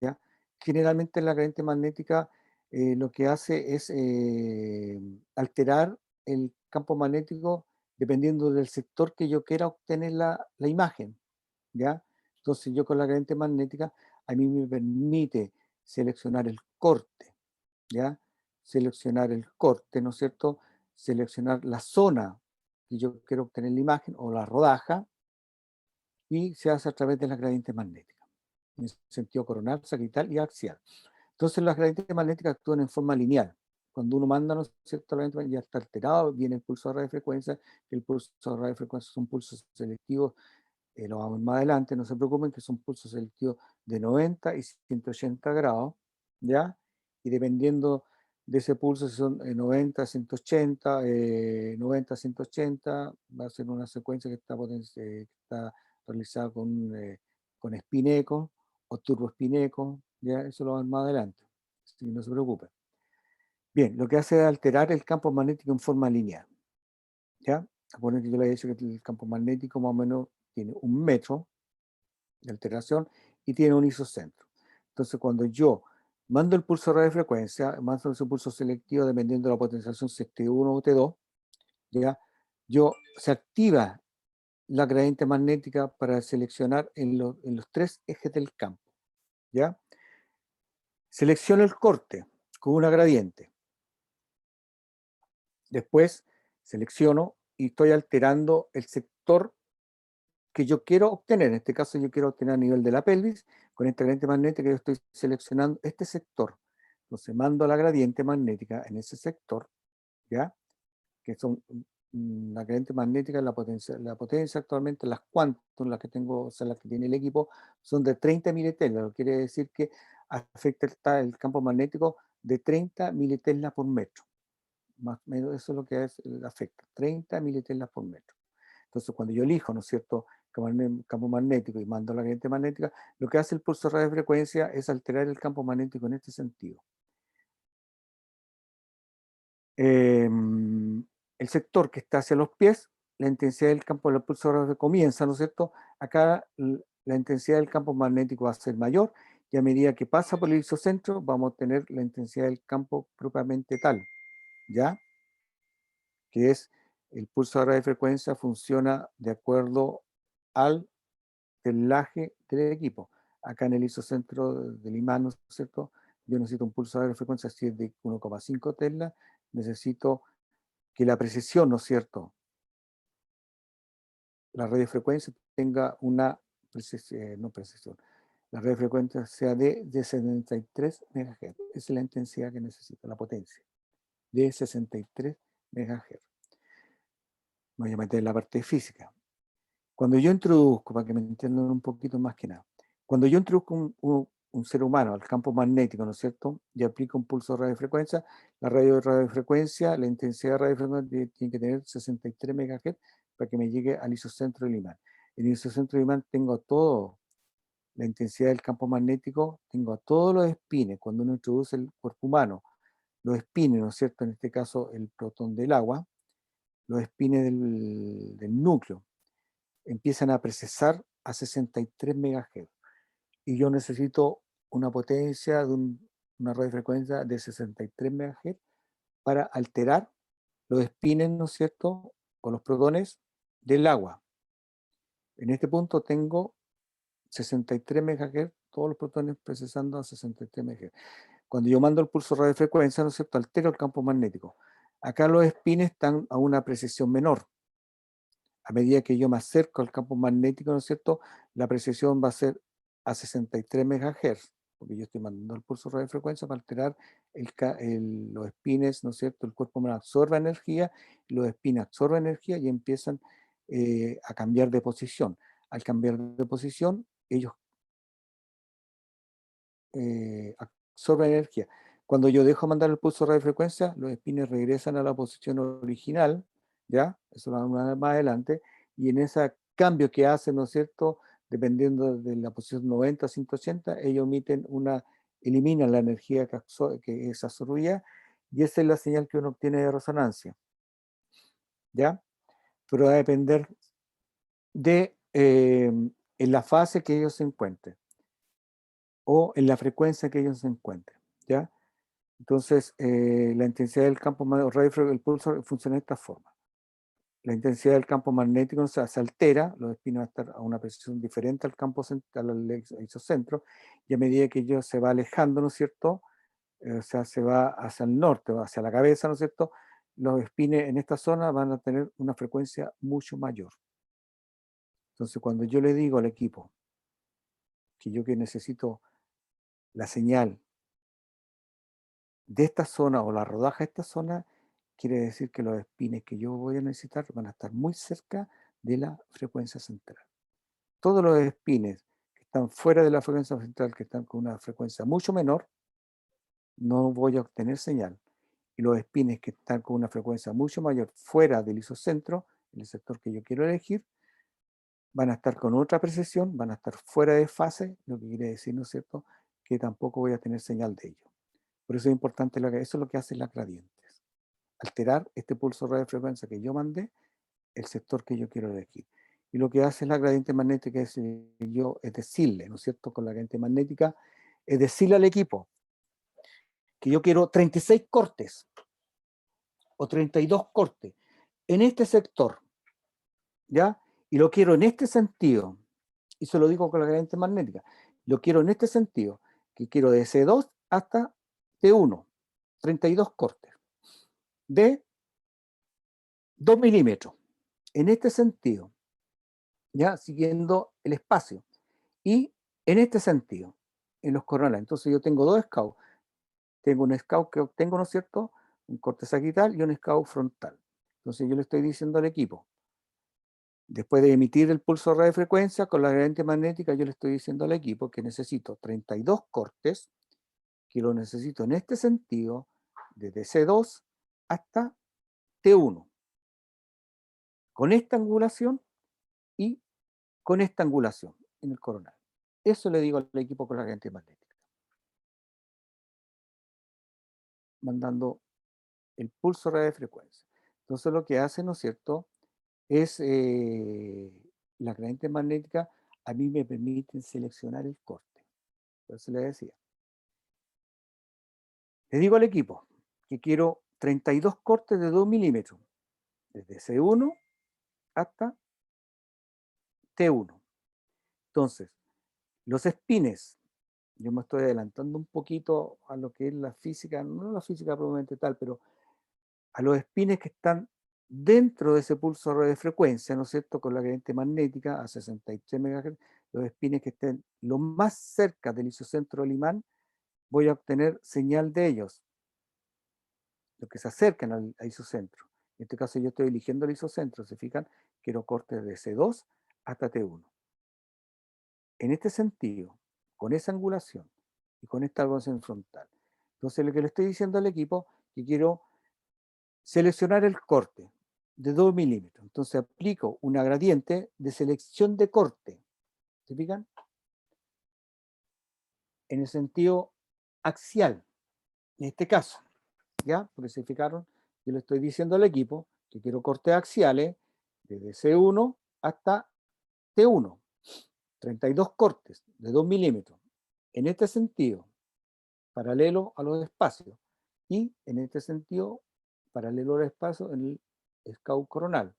A: ¿ya? Generalmente la gradiente magnética lo que hace es alterar el campo magnético dependiendo del sector que yo quiera obtener la imagen, ¿ya? Entonces yo con la gradiente magnética a mí me permite seleccionar el corte, ¿ya? Seleccionar el corte, ¿no es cierto? Seleccionar la zona que yo quiero obtener la imagen o la rodaja, y se hace a través de las gradientes magnéticas, en sentido coronal, sagital y axial. Entonces las gradientes magnéticas actúan en forma lineal. Cuando uno manda, ¿no es cierto?, ya está alterado, viene el pulso de radiofrecuencia, el pulso de radiofrecuencia son pulsos selectivos, lo vamos más adelante, no se preocupen, que son pulsos selectivos de 90 y 180 grados, ¿ya? Y dependiendo de ese pulso, si son 90, 180, 90, 180, va a ser una secuencia que está realizada con spin echo o turbo spin echo, ¿ya? Eso lo vamos más adelante, así que no se preocupen. Bien, lo que hace es alterar el campo magnético en forma lineal, ¿ya? Acuérdense que yo le he dicho que el campo magnético más o menos tiene 1 metro de alteración y tiene un isocentro. Entonces, cuando yo mando el pulso de radiofrecuencia, mando ese pulso selectivo dependiendo de la potenciación, si es T1 o T2, ¿ya? Se activa la gradiente magnética para seleccionar en los 3 ejes del campo, ¿ya? Selecciono el corte con una gradiente. Después selecciono y estoy alterando el sector que yo quiero obtener. En este caso yo quiero obtener a nivel de la pelvis. Con esta gradiente magnética yo estoy seleccionando este sector. Entonces mando la gradiente magnética en ese sector, ¿ya? Que son la gradiente magnética, la potencia actualmente, las quantum, las que tengo, o sea, las que tiene el equipo, son de 30 militeslas, lo que quiere decir que afecta el campo magnético de 30 militeslas por metro. Más o menos eso es lo que afecta, 30 militeslas por metro. Entonces, cuando yo elijo, ¿no es cierto?, campo magnético y mando la gradiente magnética, lo que hace el pulso de radiofrecuencia es alterar el campo magnético en este sentido. El sector que está hacia los pies, la intensidad del campo del pulso de radiofrecuencia comienza, ¿no es cierto? Acá la intensidad del campo magnético va a ser mayor, y a medida que pasa por el isocentro, vamos a tener la intensidad del campo propiamente tal, ¿ya? Que es el pulso de radiofrecuencia funciona de acuerdo al telaje del equipo. Acá en el isocentro del imán, ¿no es cierto?, yo necesito un pulso de radiofrecuencia, si es de 1,5 tesla, necesito que la precisión, ¿no es cierto?, la radiofrecuencia tenga una precisión, la radiofrecuencia sea de 63 MHz. Esa es la intensidad que necesito, la potencia, de 63 MHz. Voy a meter la parte física. Cuando yo introduzco, para que me entiendan un poquito más que nada, cuando yo introduzco un ser humano al campo magnético, ¿no es cierto?, y aplico un pulso de radiofrecuencia, la radiofrecuencia, la intensidad de radiofrecuencia tiene que tener 63 MHz para que me llegue al isocentro del imán. En el isocentro del imán tengo todo, la intensidad del campo magnético, tengo todos los espines. Cuando uno introduce el cuerpo humano, los espines, ¿no es cierto?, en este caso el protón del agua, los espines del núcleo, empiezan a procesar a 63 MHz. Y yo necesito una potencia de una radiofrecuencia de 63 MHz para alterar los espines, ¿no es cierto?, o los protones del agua. En este punto tengo 63 MHz, todos los protones procesando a 63 MHz. Cuando yo mando el pulso radiofrecuencia, ¿no es cierto?, altero el campo magnético. Acá los spins están a una precisión menor. A medida que yo me acerco al campo magnético, ¿no es cierto?, la precisión va a ser a 63 MHz, porque yo estoy mandando el pulso radiofrecuencia para alterar los spins, ¿no es cierto?, el cuerpo humano absorbe energía, los spins absorben energía y empiezan a cambiar de posición. Al cambiar de posición, ellos absorben energía. Cuando yo dejo mandar el pulso de radiofrecuencia, los spins regresan a la posición original, ¿ya? Eso lo vamos a ver más adelante, y en ese cambio que hacen, ¿no es cierto?, dependiendo de la posición 90 a 180, ellos eliminan la energía que es absorbida, y esa es la señal que uno obtiene de resonancia, ¿ya? Pero va a depender de en la fase que ellos se encuentren, o en la frecuencia que ellos se encuentren, ¿ya? Entonces, la intensidad del campo magnético, el pulso funciona de esta forma. La intensidad del campo magnético se altera, los espinos van a estar a una precisión diferente al campo al isocentro, y a medida que ellos se va alejando, ¿no es cierto?, o sea, se va hacia el norte, o hacia la cabeza, ¿no es cierto?, los espines en esta zona van a tener una frecuencia mucho mayor. Entonces, cuando yo le digo al equipo que yo necesito la señal de esta zona o la rodaja de esta zona, quiere decir que los espines que yo voy a necesitar van a estar muy cerca de la frecuencia central. Todos los espines que están fuera de la frecuencia central, que están con una frecuencia mucho menor, no voy a obtener señal. Y los espines que están con una frecuencia mucho mayor fuera del isocentro, el sector que yo quiero elegir, van a estar con otra precisión, van a estar fuera de fase, lo que quiere decir, ¿no es cierto?, que tampoco voy a tener señal de ello. Por eso es importante, eso es lo que hacen las gradientes. Alterar este pulso de radiofrecuencia que yo mandé, el sector que yo quiero elegir. Y lo que hace la gradiente magnética es decirle, ¿no es cierto?, con la gradiente magnética, es decirle al equipo que yo quiero 36 cortes o 32 cortes en este sector, ¿ya? Y lo quiero en este sentido, y se lo digo con la gradiente magnética, lo quiero en este sentido, que quiero de C2 hasta T1, 32 cortes, de 2 milímetros, en este sentido, ya siguiendo el espacio, y en este sentido, en los coronales. Entonces yo tengo dos scouts, tengo un scout que obtengo, ¿no es cierto?, un corte sagital y un scout frontal. Entonces yo le estoy diciendo al equipo, después de emitir el pulso de radiofrecuencia con la gradiente magnética, yo le estoy diciendo al equipo que necesito 32 cortes, que lo necesito en este sentido, desde C2 hasta T1, con esta angulación y con esta angulación en el coronal. Eso le digo al equipo con la gradiente magnética, mandando el pulso de radiofrecuencia. Entonces lo que hace, ¿no es cierto?, es la gradiente magnética a mí me permiten seleccionar el corte. Por eso le decía. Le digo al equipo que quiero 32 cortes de 2 milímetros, desde C1 hasta T1. Entonces, los spines, yo me estoy adelantando un poquito a lo que es la física, no la física probablemente tal, pero a los spines que están dentro de ese pulso de frecuencia, ¿no es cierto?, con la gradiente magnética a 63 MHz, los spines que estén lo más cerca del isocentro del imán, voy a obtener señal de ellos, los que se acercan al isocentro. En este caso yo estoy eligiendo el isocentro, ¿se fijan? Quiero cortes de C2 hasta T1. En este sentido, con esa angulación y con esta angulación frontal. Entonces lo que le estoy diciendo al equipo, que quiero seleccionar el corte de 2 milímetros. Entonces aplico una gradiente de selección de corte. ¿Se fijan? En el sentido axial, en este caso. ¿Ya? Porque se fijaron, yo le estoy diciendo al equipo que quiero cortes axiales desde C1 hasta T1. 32 cortes de 2 milímetros. En este sentido, paralelo a los espacios. Y en este sentido, paralelo al espacio en el scout coronal.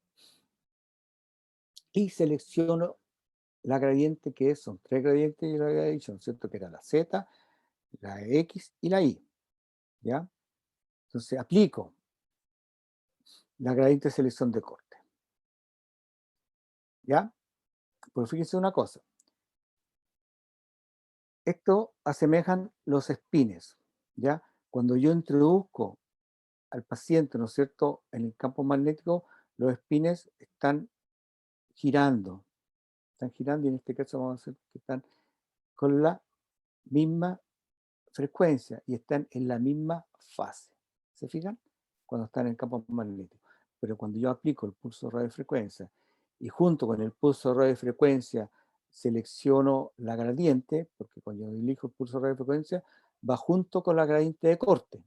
A: Y selecciono la gradiente que es, son 3 gradientes, yo le había dicho, ¿no es cierto? Que era la Z, la X y la Y, ¿ya? Entonces aplico la gradiente de selección de corte, ¿ya? Pues fíjense una cosa, esto asemejan los espines, ¿ya? Cuando yo introduzco al paciente, ¿no es cierto?, en el campo magnético, los espines están girando y en este caso vamos a hacer que están con la misma frecuencia y están en la misma fase. ¿Se fijan? Cuando están en el campo magnético. Pero cuando yo aplico el pulso de radiofrecuencia y junto con el pulso de radiofrecuencia selecciono la gradiente, porque cuando yo elijo el pulso de radiofrecuencia va junto con la gradiente de corte.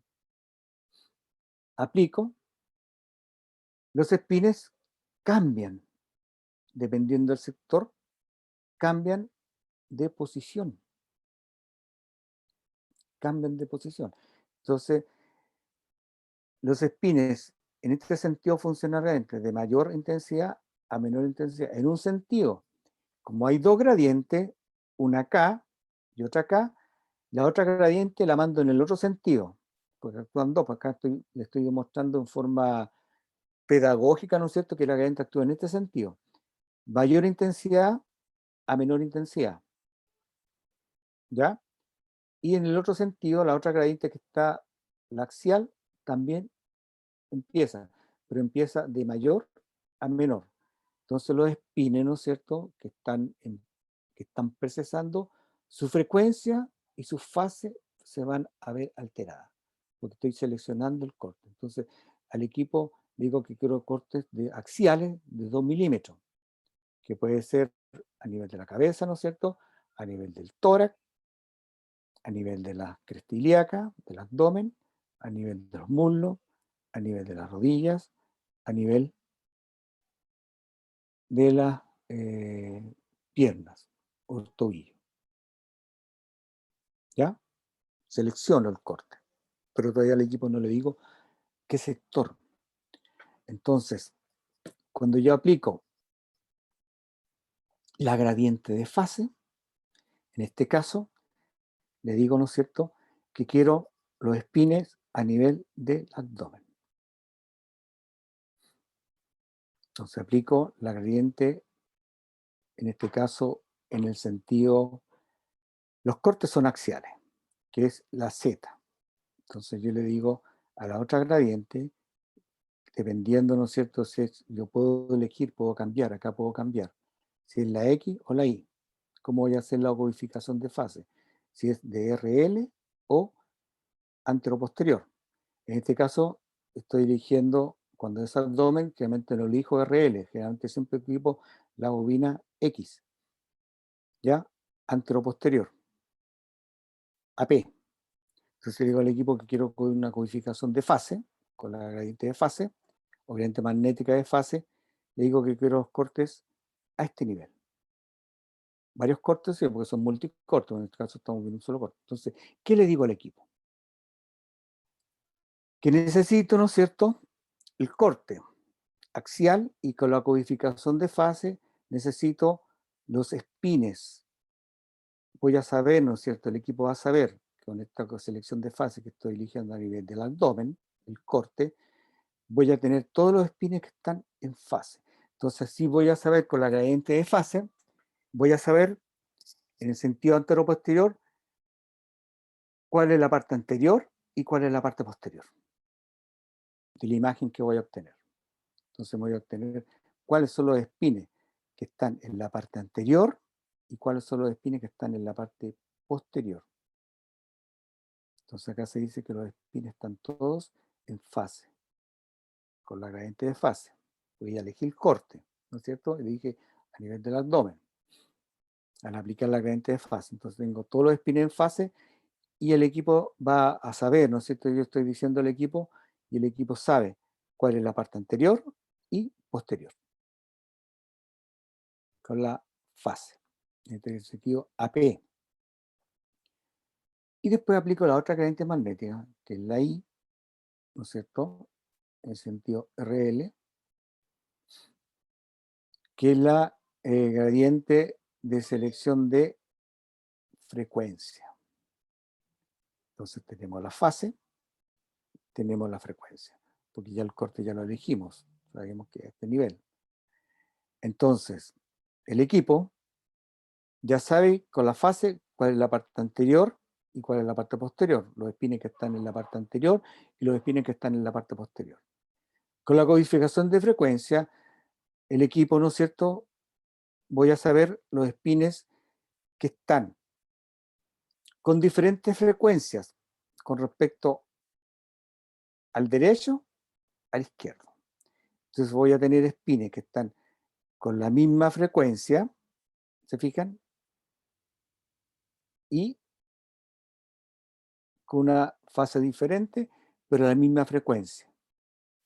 A: Aplico, los espines cambian, dependiendo del sector, cambian de posición. Cambian de posición. Entonces, los espines en este sentido funcionan de mayor intensidad a menor intensidad. En un sentido, como hay dos gradientes, una acá y otra acá, la otra gradiente la mando en el otro sentido, porque actúan dos, porque acá le estoy demostrando en forma pedagógica, ¿no es cierto?, que la gradiente actúa en este sentido. Mayor intensidad a menor intensidad. ¿Ya? Y en el otro sentido, la otra gradiente que está, la axial, también empieza, pero empieza de mayor a menor. Entonces los espines, ¿no es cierto?, que están procesando, su frecuencia y su fase se van a ver alteradas, porque estoy seleccionando el corte. Entonces al equipo digo que quiero cortes axiales de 2 milímetros, que puede ser a nivel de la cabeza, ¿no es cierto?, a nivel del tórax, a nivel de la cresta ilíaca, del abdomen, a nivel de los muslos, a nivel de las rodillas, a nivel de las piernas o tobillo. ¿Ya? Selecciono el corte, pero todavía al equipo no le digo qué sector. Entonces, cuando yo aplico la gradiente de fase, en este caso, le digo, ¿no es cierto?, que quiero los espines a nivel del abdomen. Entonces aplico la gradiente, en este caso, en el sentido, los cortes son axiales, que es la Z. Entonces yo le digo a la otra gradiente, dependiendo, ¿no es cierto?, si yo puedo elegir, puedo cambiar, acá puedo cambiar, si es la X o la Y. ¿Cómo voy a hacer la codificación de fase? Si es de RL o anteroposterior. En este caso, estoy eligiendo, cuando es abdomen, generalmente lo elijo RL, generalmente siempre equipo la bobina X, ¿ya? Anteroposterior, AP. Entonces le digo al equipo que quiero con una codificación de fase, con la gradiente de fase, o gradiente magnética de fase, le digo que quiero los cortes a este nivel. Varios cortes, sí, porque son multicortes, en este caso estamos viendo un solo corte. Entonces, ¿qué le digo al equipo? Que necesito, ¿no es cierto?, el corte axial, y con la codificación de fase necesito los espines. Voy a saber, ¿no es cierto?, el equipo va a saber, con esta selección de fase que estoy eligiendo a nivel del abdomen, el corte, voy a tener todos los espines que están en fase. Entonces, sí voy a saber con la gradiente de fase, voy a saber en el sentido anteroposterior cuál es la parte anterior y cuál es la parte posterior de la imagen que voy a obtener. Entonces voy a obtener cuáles son los espines que están en la parte anterior y cuáles son los espines que están en la parte posterior. Entonces acá se dice que los espines están todos en fase, con la gradiente de fase. Voy a elegir corte, ¿no es cierto? Y dije a nivel del abdomen, al aplicar la gradiente de fase. Entonces tengo todos los espines en fase y el equipo va a saber, ¿no es cierto? Yo estoy diciendo al equipo y el equipo sabe cuál es la parte anterior y posterior, con la fase, en este sentido AP. Y después aplico la otra gradiente magnética, que es la I, ¿no es cierto?, en el sentido RL, que es la gradiente de selección de frecuencia. Entonces tenemos la fase, tenemos la frecuencia, porque ya el corte ya lo elegimos, sabemos que es este nivel. Entonces, el equipo ya sabe con la fase cuál es la parte anterior y cuál es la parte posterior, los espines que están en la parte anterior y los espines que están en la parte posterior. Con la codificación de frecuencia, el equipo, ¿no es cierto?, voy a saber los espines que están con diferentes frecuencias con respecto al derecho, al izquierdo. Entonces voy a tener espines que están con la misma frecuencia, ¿se fijan? Y con una fase diferente, pero la misma frecuencia.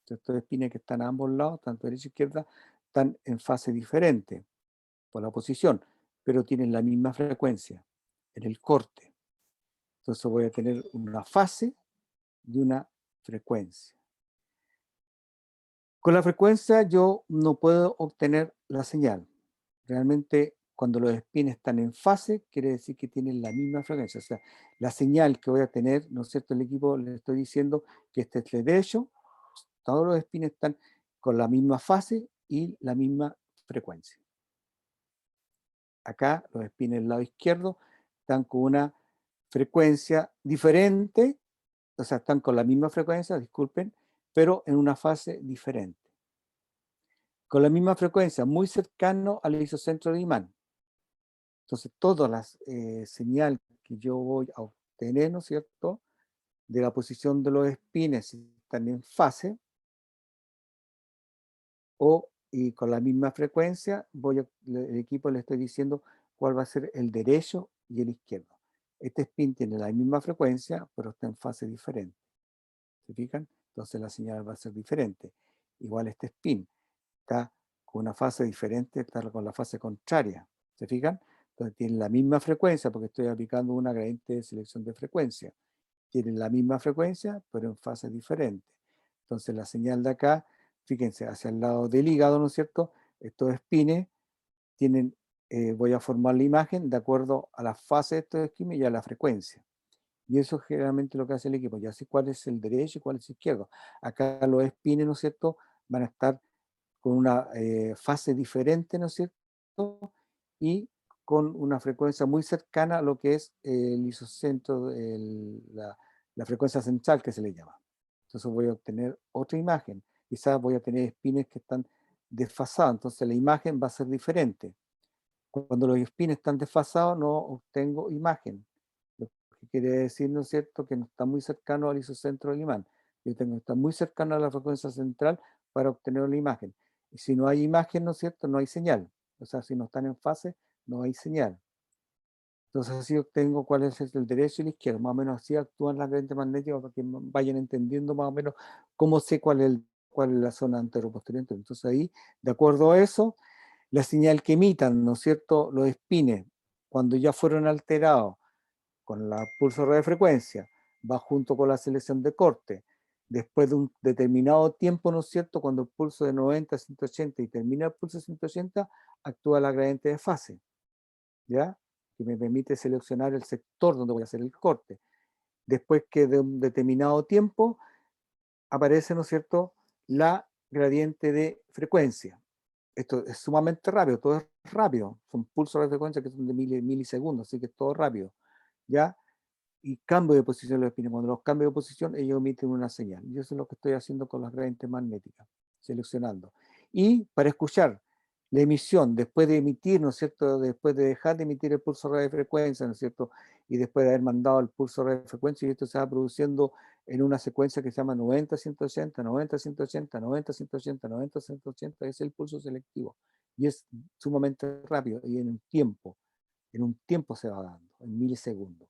A: Entonces, estos espines que están a ambos lados, tanto derecha e izquierda, están en fase diferente por la posición, pero tienen la misma frecuencia en el corte. Entonces voy a tener una fase y una frecuencia. Con la frecuencia yo no puedo obtener la señal. Realmente cuando los espines están en fase, quiere decir que tienen la misma frecuencia. O sea, la señal que voy a tener, ¿no es cierto? El equipo le estoy diciendo que este es el derecho, todos los espines están con la misma fase y la misma frecuencia. Acá los espines del lado izquierdo están con una frecuencia diferente, o sea, están con la misma frecuencia, disculpen, pero en una fase diferente. Con la misma frecuencia, muy cercano al isocentro del imán. Entonces, todas las señales que yo voy a obtener, ¿no es cierto?, de la posición de los espines, si están en fase, y con la misma frecuencia, el equipo le estoy diciendo cuál va a ser el derecho y el izquierdo. Este spin tiene la misma frecuencia, pero está en fase diferente. ¿Se fijan? Entonces la señal va a ser diferente. Igual este spin está con una fase diferente, está con la fase contraria. ¿Se fijan? Entonces tienen la misma frecuencia, porque estoy aplicando una gradiente de selección de frecuencia. Tienen la misma frecuencia, pero en fase diferente. Entonces la señal de acá, fíjense, hacia el lado del hígado, ¿no es cierto? Estos espines tienen, voy a formar la imagen de acuerdo a la fase de estos espines y a la frecuencia. Y eso es generalmente lo que hace el equipo. Ya sé cuál es el derecho y cuál es el izquierdo. Acá los espines, ¿no es cierto?, van a estar con una fase diferente, ¿no es cierto?, y con una frecuencia muy cercana a lo que es el isocentro, la frecuencia central que se le llama. Entonces voy a obtener otra imagen. Quizás voy a tener espines que están desfasados, entonces la imagen va a ser diferente. Cuando los espines están desfasados no obtengo imagen. Lo que quiere decir, ¿no es cierto?, que no está muy cercano al isocentro del imán. Yo tengo que estar muy cercano a la frecuencia central para obtener la imagen. Y si no hay imagen, ¿no es cierto?, no hay señal. O sea, si no están en fase, no hay señal. Entonces así obtengo cuál es el derecho y el izquierdo. Más o menos así actúan las corrientes magnéticas para que vayan entendiendo más o menos cómo sé cuál es la zona anteroposterior. Entonces ahí, de acuerdo a eso, la señal que emitan, ¿no es cierto?, los espines, cuando ya fueron alterados con la pulso de radiofrecuencia, va junto con la selección de corte. Después de un determinado tiempo, ¿no es cierto?, cuando el pulso de 90 a 180 y termina el pulso de 180, actúa la gradiente de fase, ¿ya?, que me permite seleccionar el sector donde voy a hacer el corte. Después que de un determinado tiempo aparece, ¿no es cierto?, la gradiente de frecuencia. Esto es sumamente rápido, todo es rápido. Son pulsos de frecuencia que son de milisegundos, así que es todo rápido, ¿ya? Y cambio de posición de los espines. Cuando los cambio de posición, ellos emiten una señal. Y eso es lo que estoy haciendo con las gradientes magnéticas, seleccionando. Y para escuchar la emisión, después de emitir, ¿no es cierto?, después de dejar de emitir el pulso de radiofrecuencia, ¿no es cierto?, y después de haber mandado el pulso de radiofrecuencia, y esto se va produciendo en una secuencia que se llama 90-180, 90-180, 90-180, 90-180, es el pulso selectivo. Y es sumamente rápido, y en un tiempo se va dando, en milisegundos.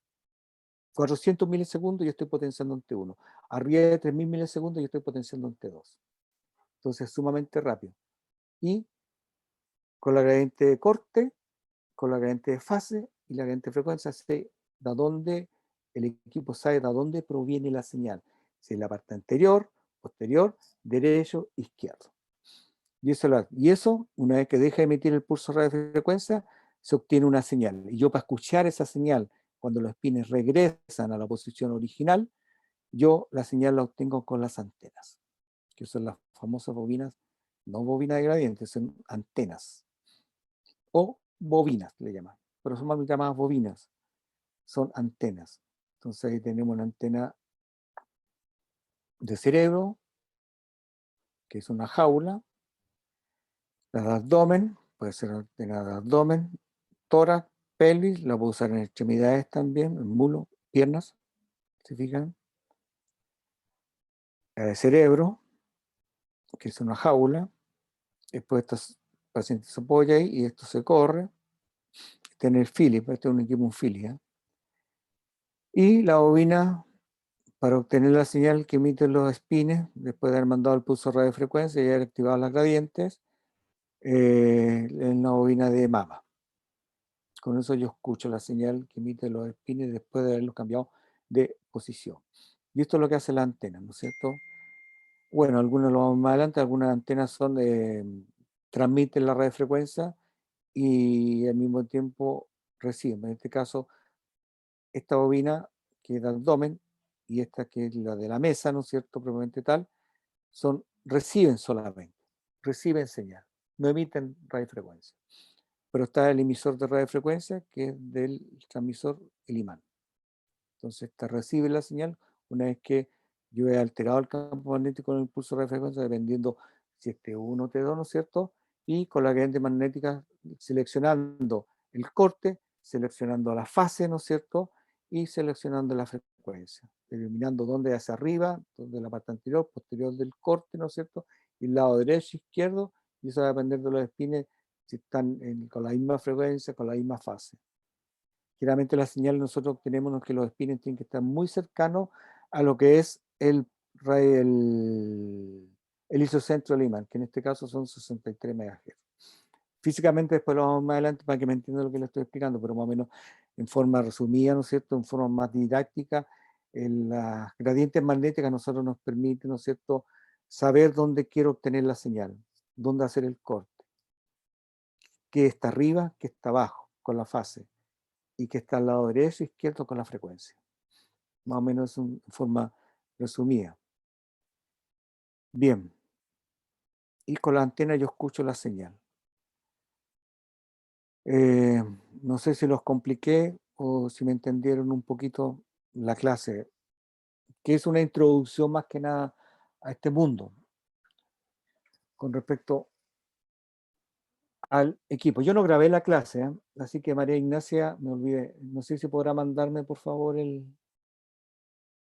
A: 400 milisegundos yo estoy potenciando en T1. Arriba de 3000 milisegundos yo estoy potenciando en T2. Entonces es sumamente rápido. Y con la gradiente de corte, con la gradiente de fase y la gradiente de frecuencia, sé de dónde el equipo sabe de dónde proviene la señal. Si es la parte anterior, posterior, derecho, izquierdo. Y eso, una vez que deja de emitir el pulso de radiofrecuencia, se obtiene una señal. Y yo para escuchar esa señal, cuando los espines regresan a la posición original, yo la señal la obtengo con las antenas, que son las famosas bobinas, no bobinas de gradiente, son antenas, o bobinas le llaman, pero son más llamadas bobinas, son antenas. Entonces ahí tenemos una antena de cerebro, que es una jaula, la de abdomen, puede ser una antena de abdomen, tórax, pelvis, la puedo usar en extremidades también, en mulo, piernas, ¿se fijan? La de cerebro, que es una jaula, después el paciente se apoya ahí y esto se corre, tiene el Philips, este es un equipo Philips, ¿eh? Y la bobina, para obtener la señal que emiten los espines, después de haber mandado el pulso de radiofrecuencia y haber activado las gradientes, en la bobina de mama. Con eso yo escucho la señal que emiten los espines después de haberlos cambiado de posición. Y esto es lo que hace la antena, ¿no es cierto? Bueno, algunos lo vamos más adelante, algunas antenas son transmiten la radiofrecuencia y al mismo tiempo reciben. En este caso, esta bobina que es de abdomen y esta que es la de la mesa, ¿no es cierto? Propiamente tal, reciben solamente, reciben señal, no emiten radiofrecuencia. Pero está el emisor de radiofrecuencia, que es del transmisor, el imán. Entonces, esta recibe la señal una vez que yo he alterado el campo magnético con el pulso de radiofrecuencia, dependiendo si es T1 o T2, ¿no es cierto? Y con la gradiente magnética seleccionando el corte, seleccionando la fase, ¿no es cierto? Y seleccionando la frecuencia, determinando dónde hacia arriba, dónde la parte anterior, posterior del corte, ¿no es cierto? Y el lado derecho, izquierdo, y eso va a depender de los espines si están con la misma frecuencia, con la misma fase. Generalmente la señal nosotros obtenemos que los espines tienen que estar muy cercanos a lo que es el isocentro del imán, que en este caso son 63 MHz. Físicamente después lo vamos más adelante para que me entiendan lo que le estoy explicando, pero más o menos en forma resumida, ¿no es cierto?, en forma más didáctica, las gradientes magnéticas nosotros nos permiten, ¿no es cierto?, saber dónde quiero obtener la señal, dónde hacer el corte, qué está arriba, qué está abajo, con la fase, y que está al lado derecho e izquierdo con la frecuencia. Más o menos en forma resumida. Bien. Y con la antena yo escucho la señal. No sé si los compliqué o si me entendieron un poquito la clase, que es una introducción más que nada a este mundo con respecto al equipo. Yo no grabé la clase, ¿eh? Así que María Ignacia, me olvidé, no sé si podrá mandarme por favor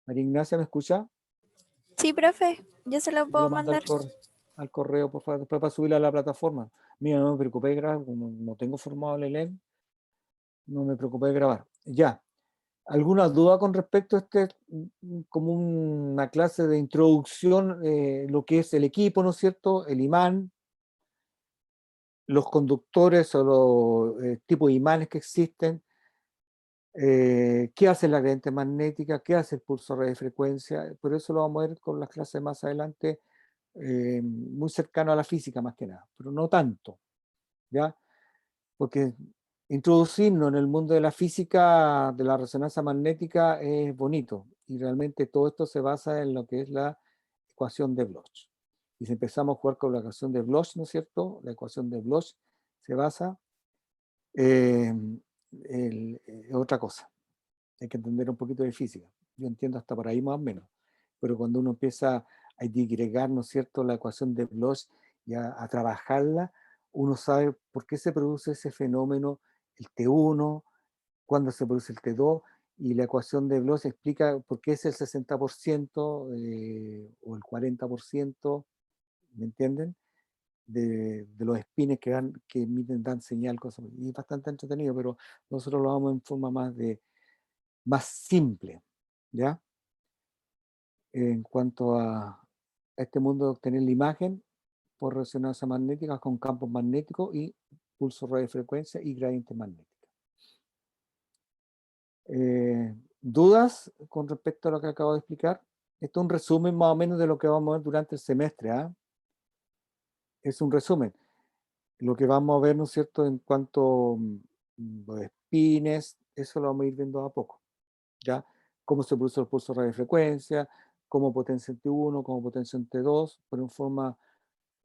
A: María Ignacia, ¿me escucha?
B: Sí, profe, yo se lo
A: Me
B: puedo
A: lo manda
B: mandar.
A: al correo, por favor, después para subirla a la plataforma. Mira, no me preocupé de grabar, como no tengo formado el ELEM, no me preocupé de grabar. Ya. ¿Alguna duda con respecto a como una clase de introducción, lo que es el equipo, ¿no es cierto? El imán, los conductores o los tipos de imanes que existen, qué hace la gradiente magnética, qué hace el pulso de radiofrecuencia, por eso lo vamos a ver con las clases más adelante, muy cercano a la física más que nada, pero no tanto, ¿ya? Porque introducirnos en el mundo de la física, de la resonancia magnética, es bonito, y realmente todo esto se basa en lo que es la ecuación de Bloch. Y si empezamos a jugar con la ecuación de Bloch, ¿no es cierto? La ecuación de Bloch se basa en otra cosa. Hay que entender un poquito de física. Yo entiendo hasta por ahí más o menos. Pero cuando uno empieza a digregar, ¿no es cierto?, la ecuación de Bloch y a trabajarla, uno sabe por qué se produce ese fenómeno, el T1, cuándo se produce el T2, y la ecuación de Bloch explica por qué es el 60% o el 40%, ¿me entienden?, de los espines que emiten, dan señal, cosas. Y es bastante entretenido, pero nosotros lo vamos en forma más simple, ¿ya? En cuanto a este mundo de obtener la imagen por resonancia magnética con campos magnéticos y pulso radiofrecuencia y gradiente magnética. ¿Dudas con respecto a lo que acabo de explicar? Esto es un resumen más o menos de lo que vamos a ver durante el semestre, ¿ah? Es un resumen. Lo que vamos a ver, ¿no es cierto?, en cuanto los espines, eso lo vamos a ir viendo a poco, ¿ya? Cómo se produce el pulso de radiofrecuencia, cómo potencia el T1, cómo potencia el T2, pero en forma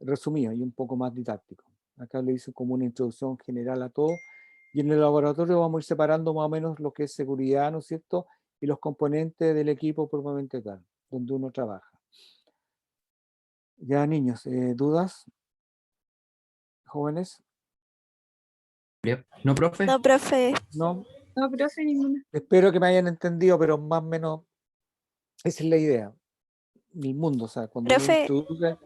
A: resumida y un poco más didáctico. Acá le hice como una introducción general a todo, y en el laboratorio vamos a ir separando más o menos lo que es seguridad, ¿no es cierto?, y los componentes del equipo propiamente tal, donde uno trabaja. Ya, niños, ¿dudas? ¿Jóvenes?
E: ¿No, profe?
B: No, profe.
A: ¿No?
B: No, profe, ninguna.
A: Espero que me hayan entendido, pero más o menos esa es la idea. El mundo, o sea, cuando uno
B: Profe,
A: introduce,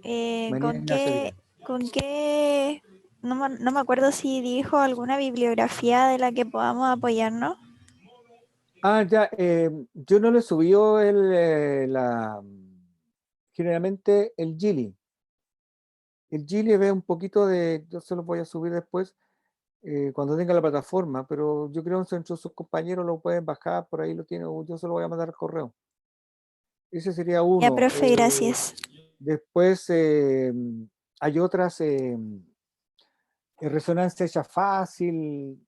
A: mañana
B: ¿con
A: nace bien.
B: qué? No me acuerdo si dijo alguna bibliografía de la que podamos apoyarnos.
A: Ah, ya, yo no le subió generalmente el Gili. El Gili ve un poquito de, yo se lo voy a subir después, cuando tenga la plataforma, pero yo creo que entre sus compañeros lo pueden bajar, por ahí lo tiene, o yo se lo voy a mandar al correo. Ese sería
B: Ya,
A: uno.
B: profe, gracias.
A: Después hay otras, resonancia hecha fácil,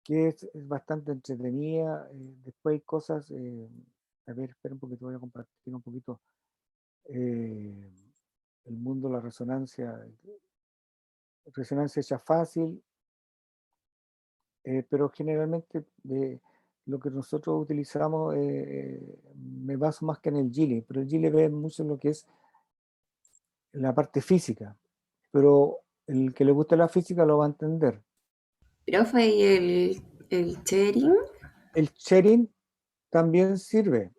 A: que es bastante entretenida. Después hay cosas, a ver, espera un poquito, voy a compartir un poquito el mundo de la resonancia hecha fácil, pero generalmente lo que nosotros utilizamos, me baso más que en el Gili, pero el Gili ve mucho lo que es la parte física, pero el que le guste la física lo va a entender.
F: Profe, ¿y el sharing?
A: El sharing también sirve.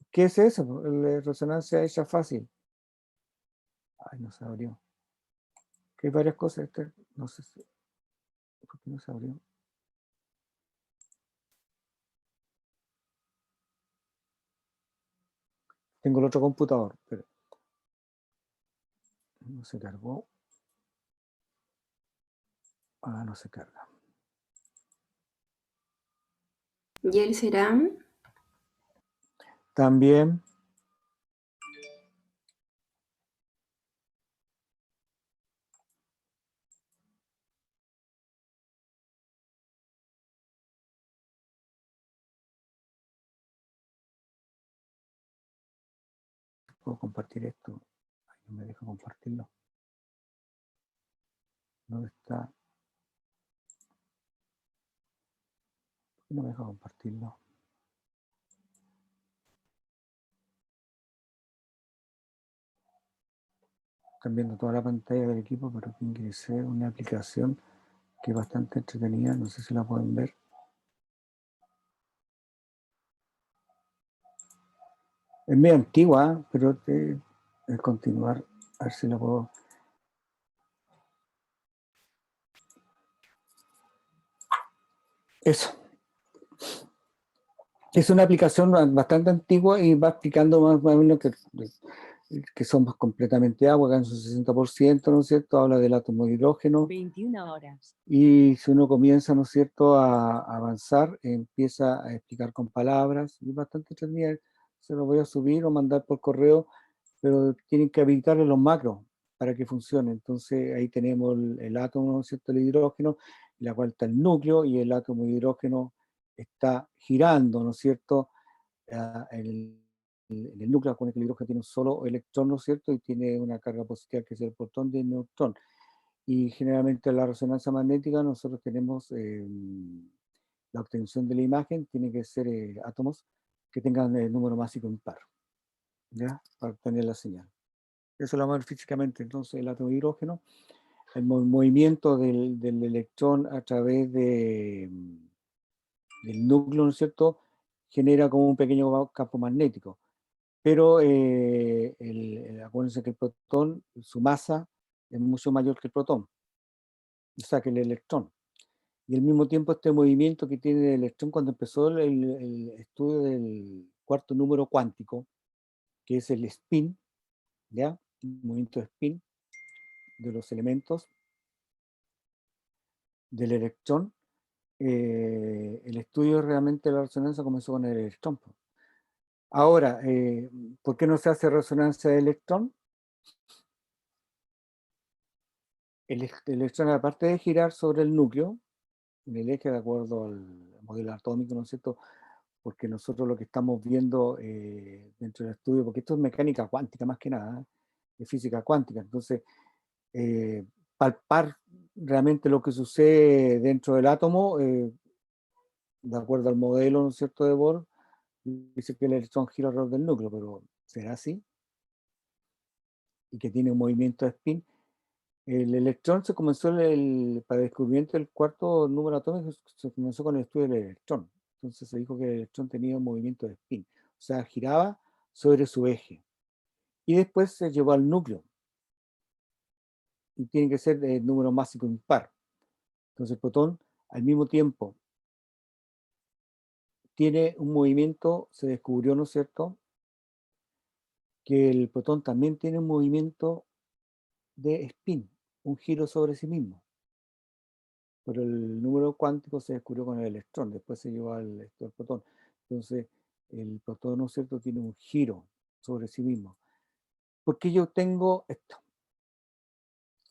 A: ¿Qué es eso? La resonancia hecha fácil. Ay, no se abrió. Que hay varias cosas. No sé por qué no se abrió. Tengo el otro computador, pero no se cargó. Ah, no se carga.
F: ¿Y el serán?
A: También. Puedo compartir esto. Ay, no me deja compartirlo. ¿Dónde está? ¿Por qué no me deja compartirlo? Están viendo toda la pantalla del equipo, pero tiene que ser una aplicación que es bastante entretenida. No sé si la pueden ver. Es medio antigua, pero es continuar. A ver si la puedo. Eso. Es una aplicación bastante antigua y va explicando más o menos que somos completamente agua, que en su 60%, ¿no es cierto? Habla del átomo de hidrógeno.
G: 21 horas.
A: Y si uno comienza, ¿no es cierto?, a avanzar, empieza a explicar con palabras, y es bastante entretenida. Se lo voy a subir o mandar por correo, pero tienen que habilitar en los macros para que funcione. Entonces ahí tenemos el átomo, ¿no es cierto?, el hidrógeno, en la cual está el núcleo, y el átomo de hidrógeno está girando, ¿no es cierto?, en el núcleo. Con el hidrógeno tiene un solo electrón, ¿no es cierto?, y tiene una carga positiva que es el protón y el neutrón. Y generalmente en la resonancia magnética nosotros tenemos la obtención de la imagen, tiene que ser átomos que tengan el número másico impar, ¿ya? Para obtener la señal. Eso lo vamos a ver físicamente. Entonces el átomo de hidrógeno, el movimiento del electrón a través del núcleo, ¿no es cierto?, genera como un pequeño campo magnético. Pero acuérdense que el protón, su masa es mucho mayor que el protón, o sea, que el electrón. Y al mismo tiempo este movimiento que tiene el electrón, cuando empezó el estudio del cuarto número cuántico, que es el spin, ¿ya? Un movimiento de spin de los elementos del electrón, el estudio realmente de la resonancia comenzó con el electrón. Ahora, ¿por qué no se hace resonancia de electrón? el electrón, aparte de girar sobre el núcleo, en el eje de acuerdo al modelo atómico, ¿no es cierto? Porque nosotros lo que estamos viendo dentro del estudio, porque esto es mecánica cuántica más que nada, es física cuántica, entonces palpar realmente lo que sucede dentro del átomo, de acuerdo al modelo, ¿no es cierto?, de Bohr, dice que el electrón gira alrededor del núcleo, pero ¿será así? Y que tiene un movimiento de spin. El electrón se comenzó, para el descubrimiento del cuarto número atómico, se comenzó con el estudio del electrón. Entonces se dijo que el electrón tenía un movimiento de spin, o sea, giraba sobre su eje. Y después se llevó al núcleo. Y tiene que ser de número másico impar. Entonces el protón, al mismo tiempo, tiene un movimiento, se descubrió, ¿no es cierto?, que el protón también tiene un movimiento de spin, un giro sobre sí mismo. Pero el número cuántico se descubrió con el electrón, después se llevó al protón. Entonces, el protón, ¿no es cierto?, tiene un giro sobre sí mismo. Porque yo tengo esto,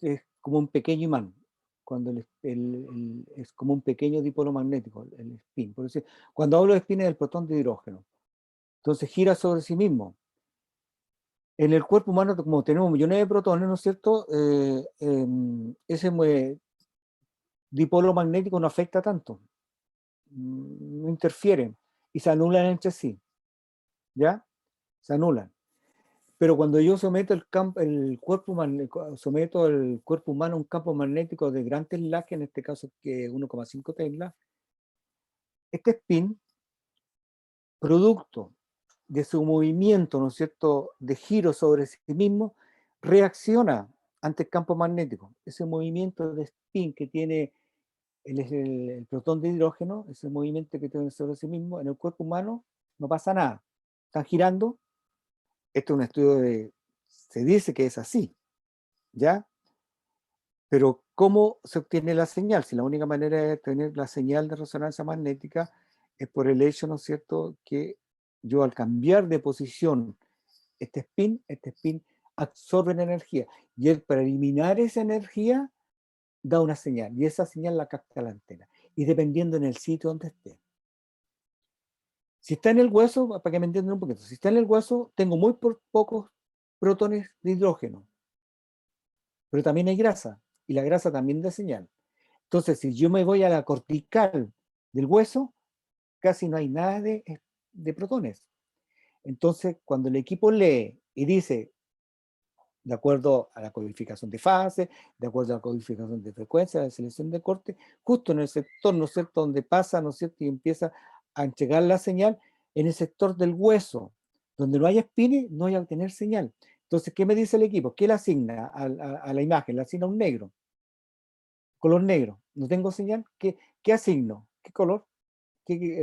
A: es como un pequeño imán, cuando es como un pequeño dipolo magnético, el spin. Por decir, cuando hablo de spin es el protón de hidrógeno. Entonces gira sobre sí mismo. En el cuerpo humano, como tenemos millones de protones, ¿no es cierto?, ese dipolo magnético no afecta tanto, no interfieren y se anulan entre sí, ¿ya? Se anulan. Pero cuando yo someto someto el cuerpo humano a un campo magnético de gran teslaje, en este caso que 1,5 Tesla, este spin, producto de su movimiento, ¿no es cierto?, de giro sobre sí mismo, reacciona ante el campo magnético. Ese movimiento de spin que tiene el protón de hidrógeno, ese movimiento que tiene sobre sí mismo, en el cuerpo humano no pasa nada. Están girando. Esto es un estudio se dice que es así, ¿ya? Pero ¿cómo se obtiene la señal? Si la única manera de tener la señal de resonancia magnética es por el hecho, ¿no es cierto?, que yo al cambiar de posición este spin absorbe la energía. Y él, para eliminar esa energía, da una señal. Y esa señal la capta la antena. Y dependiendo en el sitio donde esté. Si está en el hueso, para que me entiendan un poquito, si está en el hueso, tengo muy pocos protones de hidrógeno. Pero también hay grasa. Y la grasa también da señal. Entonces, si yo me voy a la cortical del hueso, casi no hay nada de protones. Entonces, cuando el equipo lee y dice, de acuerdo a la codificación de fase, de acuerdo a la codificación de frecuencia, de selección de corte, justo en el sector, ¿no es cierto?, donde pasa, ¿no es cierto?, y empieza a entregar la señal, en el sector del hueso, donde no hay espines, no hay a obtener señal. Entonces, ¿qué me dice el equipo? ¿Qué le asigna a la imagen? Le asigna un negro, color negro. No tengo señal. ¿Qué asigno? ¿Qué color?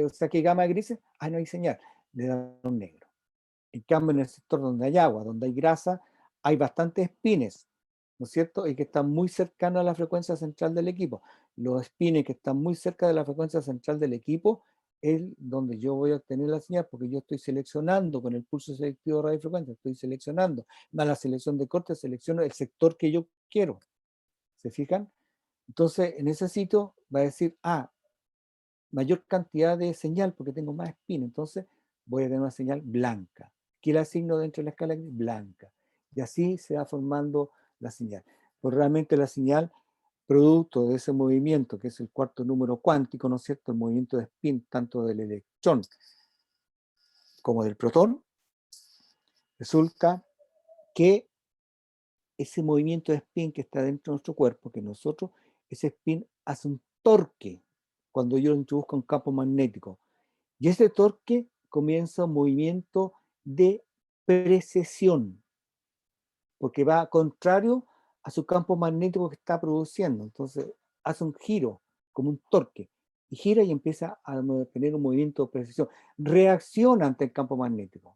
A: O sea, ¿qué gama de grises? Ah, no hay señal. Le da un negro. En cambio, en el sector donde hay agua, donde hay grasa, hay bastantes espines, ¿no es cierto? Y que están muy cercanos a la frecuencia central del equipo. Los espines que están muy cerca de la frecuencia central del equipo es donde yo voy a obtener la señal, porque yo estoy seleccionando con el pulso selectivo de radiofrecuencia, estoy seleccionando, más la selección de corte, selecciono el sector que yo quiero. ¿Se fijan? Entonces, en ese sitio va a decir, mayor cantidad de señal porque tengo más espina, entonces voy a tener una señal blanca. ¿Qué le asigno dentro de la escala? Blanca. Y así se va formando la señal. Pues realmente la señal, producto de ese movimiento, que es el cuarto número cuántico, ¿no es cierto?, el movimiento de spin tanto del electrón como del protón, resulta que ese movimiento de spin que está dentro de nuestro cuerpo, que nosotros, ese spin hace un torque cuando yo lo introduzco en campo magnético. Y ese torque comienza un movimiento de precesión, porque va contrario a su campo magnético que está produciendo. Entonces hace un giro, como un torque, y gira y empieza a tener un movimiento de precesión. Reacciona ante el campo magnético.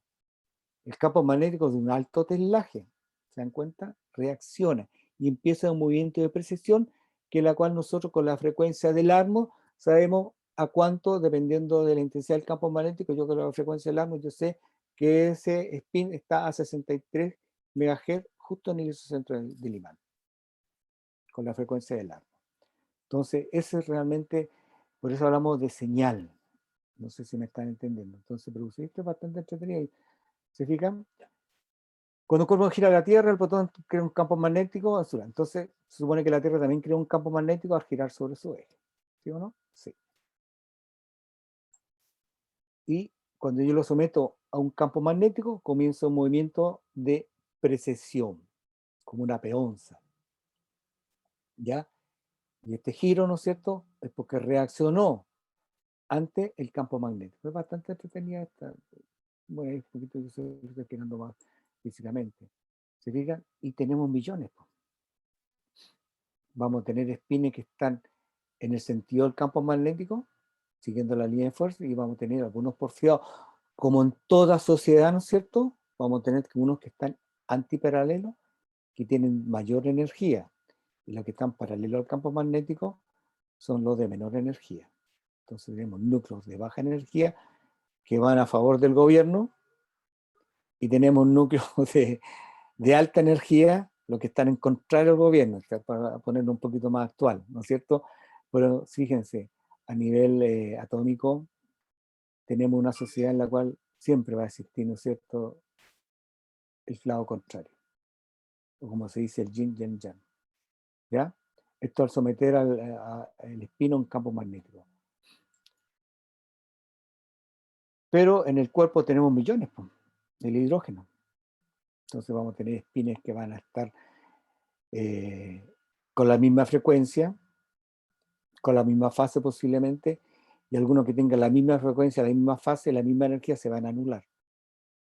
A: El campo magnético es de un alto teslaje, ¿se dan cuenta? Reacciona y empieza un movimiento de precesión, que la cual nosotros con la frecuencia del Larmor sabemos a cuánto, dependiendo de la intensidad del campo magnético. Yo con la frecuencia del Larmor yo sé que ese spin está a 63 MHz justo en el centro del imán. con la frecuencia del arco. Entonces, eso es realmente, por eso hablamos de señal. No sé si me están entendiendo. Entonces, producir esto es bastante entretenido. ¿Se fijan? Cuando un cuerpo gira la Tierra, el protón crea un campo magnético. Entonces, se supone que la Tierra también crea un campo magnético al girar sobre su eje. ¿Sí o no? Sí. Y cuando yo lo someto a un campo magnético, comienza un movimiento de precesión, como una peonza. ¿Ya? Y este giro, ¿no es cierto?, es porque reaccionó ante el campo magnético. Es bastante entretenida esta. Bueno, hay un poquito yo estoy explicando más físicamente. ¿Se fijan? Y tenemos millones. Pues. Vamos a tener espines que están en el sentido del campo magnético, siguiendo la línea de fuerza, y vamos a tener algunos porfiados, como en toda sociedad, ¿no es cierto? Vamos a tener unos que están antiparalelos, que tienen mayor energía, y los que están paralelos al campo magnético son los de menor energía. Entonces tenemos núcleos de baja energía que van a favor del gobierno, y tenemos núcleos de alta energía, los que están en contrario al gobierno, para ponerlo un poquito más actual, ¿no es cierto? Pero fíjense, a nivel atómico, tenemos una sociedad en la cual siempre va a existir, ¿no es cierto?, el lado contrario, o como se dice, el yin y el yang, ¿ya? Esto al someter al espino a un campo magnético. Pero en el cuerpo tenemos millones, pues, del hidrógeno. Entonces vamos a tener espines que van a estar con la misma frecuencia, con la misma fase posiblemente, y algunos que tengan la misma frecuencia, la misma fase, la misma energía, se van a anular.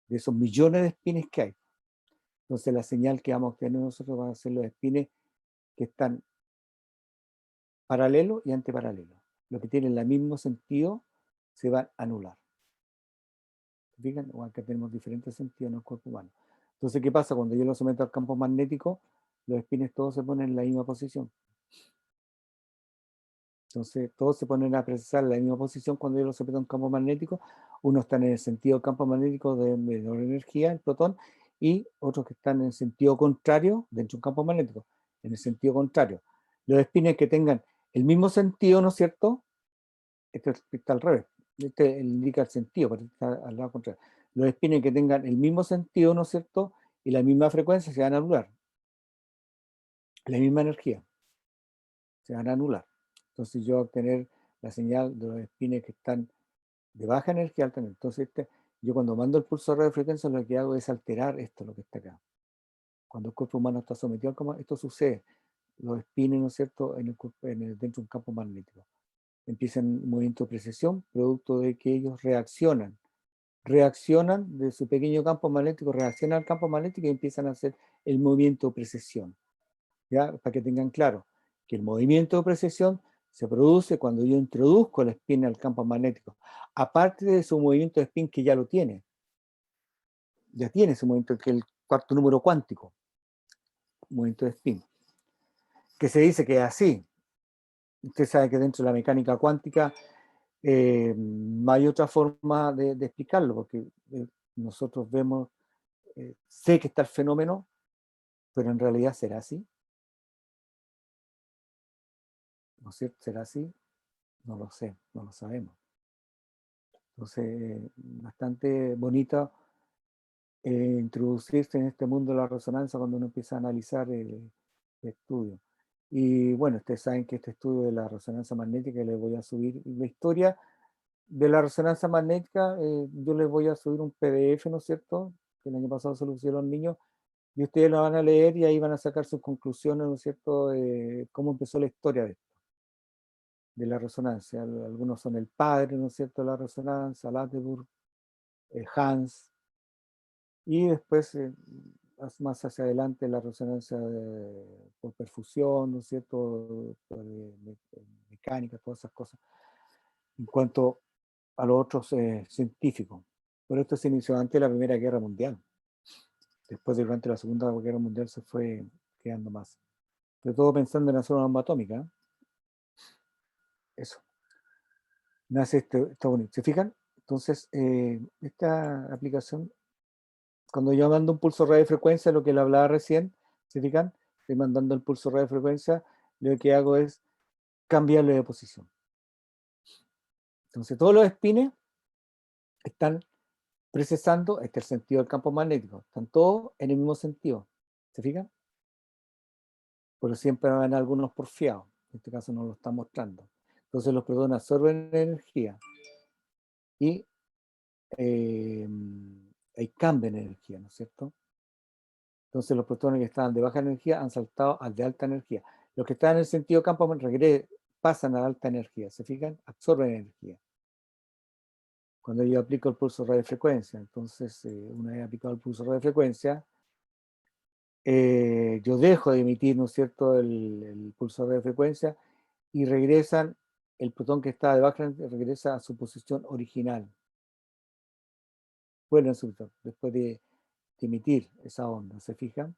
A: De esos millones de espines que hay. Entonces la señal que vamos a obtener nosotros van a ser los espines que están paralelos y antiparalelos. Los que tienen el mismo sentido se van a anular. ¿Fijan? O acá tenemos diferentes sentidos en el cuerpo humano. Entonces, ¿qué pasa? Cuando yo lo someto al campo magnético, los espines todos se ponen en la misma posición. Entonces, todos se ponen a precisar en la misma posición cuando yo lo someto a un campo magnético. Unos están en el sentido campo magnético de menor energía, el protón, y otros que están en el sentido contrario, dentro de un campo magnético, en el sentido contrario. Los espines que tengan el mismo sentido, ¿no es cierto? Este está al revés. Este indica el sentido, pero está al lado contrario. Los espines que tengan el mismo sentido, ¿no es cierto?, y la misma frecuencia, se van a anular. La misma energía se van a anular. Entonces yo voy a obtener la señal de los espines que están de baja energía, alta energía. Entonces yo cuando mando el pulso de radiofrecuencia, lo que hago es alterar esto, lo que está acá. Cuando el cuerpo humano está sometido al campo, esto sucede. Los espines, ¿no es cierto?, dentro de un campo magnético. Empiezan un movimiento de precesión, producto de que ellos reaccionan de su pequeño campo magnético, reaccionan al campo magnético y empiezan a hacer el movimiento de precesión. ¿Ya? Para que tengan claro que el movimiento de precesión se produce cuando yo introduzco el spin al campo magnético, aparte de su movimiento de spin que ya lo tiene. Ya tiene ese movimiento, que es el cuarto número cuántico, movimiento de spin, que se dice que es así. Usted sabe que dentro de la mecánica cuántica no hay otra forma de explicarlo, porque nosotros vemos, sé que está el fenómeno, pero en realidad será así. ¿No es cierto? ¿Será así? No lo sé, no lo sabemos. Entonces, bastante bonito introducirse en este mundo de la resonancia cuando uno empieza a analizar el estudio. Y bueno, ustedes saben que este estudio de la resonancia magnética, les voy a subir la historia de la resonancia magnética, yo les voy a subir un PDF, ¿no es cierto?, que el año pasado se lo pusieron los niños, y ustedes lo van a leer y ahí van a sacar sus conclusiones, ¿no es cierto?, cómo empezó la historia de la resonancia. Algunos son el padre, ¿no es cierto?, de la resonancia, Lateburg, Hans, y después, más hacia adelante, la resonancia por perfusión, ¿no es cierto?, mecánica, todas esas cosas. En cuanto a los otros científicos. Pero esto se inició antes de la Primera Guerra Mundial. Después, durante la Segunda Guerra Mundial, se fue creando más. Pero todo pensando en hacer una bomba atómica. ¿Eh? Eso. Nace está bonito. ¿Se fijan? Entonces, esta aplicación, cuando yo mando un pulso de radiofrecuencia, lo que le hablaba recién, ¿se fijan? Estoy mandando el pulso de radiofrecuencia, lo que hago es cambiarle de posición. Entonces todos los espines están procesando, este es el sentido del campo magnético, están todos en el mismo sentido, ¿se fijan? Pero siempre van algunos porfiados, en este caso nos lo está mostrando. Entonces los protones absorben energía y hay cambio en energía, ¿no es cierto? Entonces los protones que estaban de baja energía han saltado al de alta energía. Los que están en el sentido campo pasan a alta energía, ¿se fijan? Absorben energía. Cuando yo aplico el pulso de radiofrecuencia, entonces una vez aplicado el pulso de radiofrecuencia, yo dejo de emitir, ¿no es cierto?, el pulso de radiofrecuencia y regresan, el protón que está de baja energía regresa a su posición original. Vuelve a su posición, después de emitir esa onda, ¿se fijan?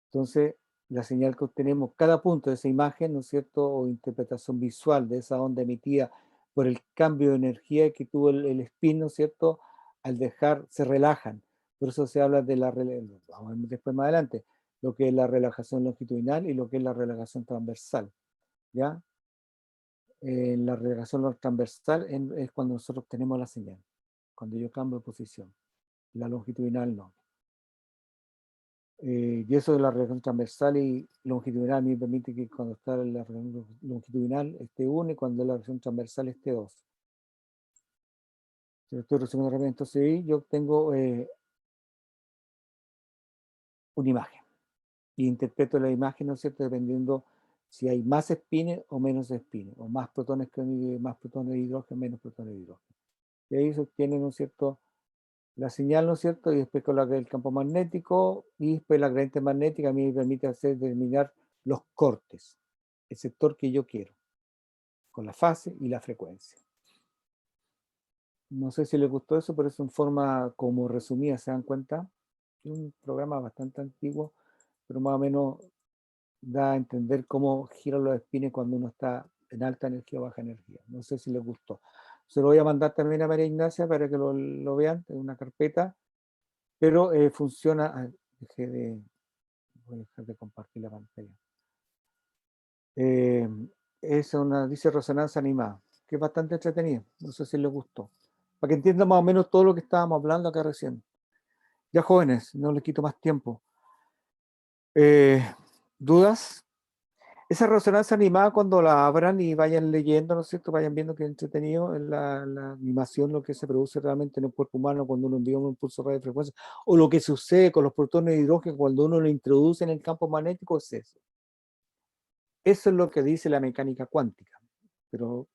A: Entonces, la señal que obtenemos, cada punto de esa imagen, ¿no es cierto?, o interpretación visual de esa onda emitida por el cambio de energía que tuvo el spin, ¿no es cierto?, al dejar, se relajan. Por eso se habla de la, vamos a ver después más adelante, lo que es la relajación longitudinal y lo que es la relajación transversal, ¿ya? La relajación transversal es cuando nosotros tenemos la señal, cuando yo cambio de posición. La longitudinal no. Y eso de la relación transversal y longitudinal me permite que cuando está la relación longitudinal esté 1 y cuando la relación transversal esté 2. Si lo estoy resumiendo rápidamente, entonces ahí yo obtengo una imagen y interpreto la imagen, ¿no es cierto?, dependiendo si hay más espines o menos espines, o más protones de hidrógeno, menos protones de hidrógeno. Y ahí se obtiene, ¿no es cierto?, la señal, ¿no es cierto?, y después con el campo magnético, y después la corriente magnética a mí me permite determinar los cortes, el sector que yo quiero, con la fase y la frecuencia. No sé si les gustó eso, pero es en forma como resumida, ¿se dan cuenta? Es un programa bastante antiguo, pero más o menos da a entender cómo giran los espines cuando uno está en alta energía o baja energía. No sé si les gustó. Se lo voy a mandar también a María Ignacia para que lo vean en una carpeta, pero funciona. Voy a dejar de compartir la pantalla. Es una, dice resonancia animada, que es bastante entretenida. No sé si les gustó. Para que entiendan más o menos todo lo que estábamos hablando acá recién. Ya jóvenes, no les quito más tiempo. ¿Dudas? Esa resonancia animada, cuando la abran y vayan leyendo, ¿no es cierto?, vayan viendo que es entretenido, la animación, lo que se produce realmente en el cuerpo humano cuando uno envía un impulso de radiofrecuencia, o lo que sucede con los protones de hidrógeno cuando uno lo introduce en el campo magnético, es eso. Eso es lo que dice la mecánica cuántica, pero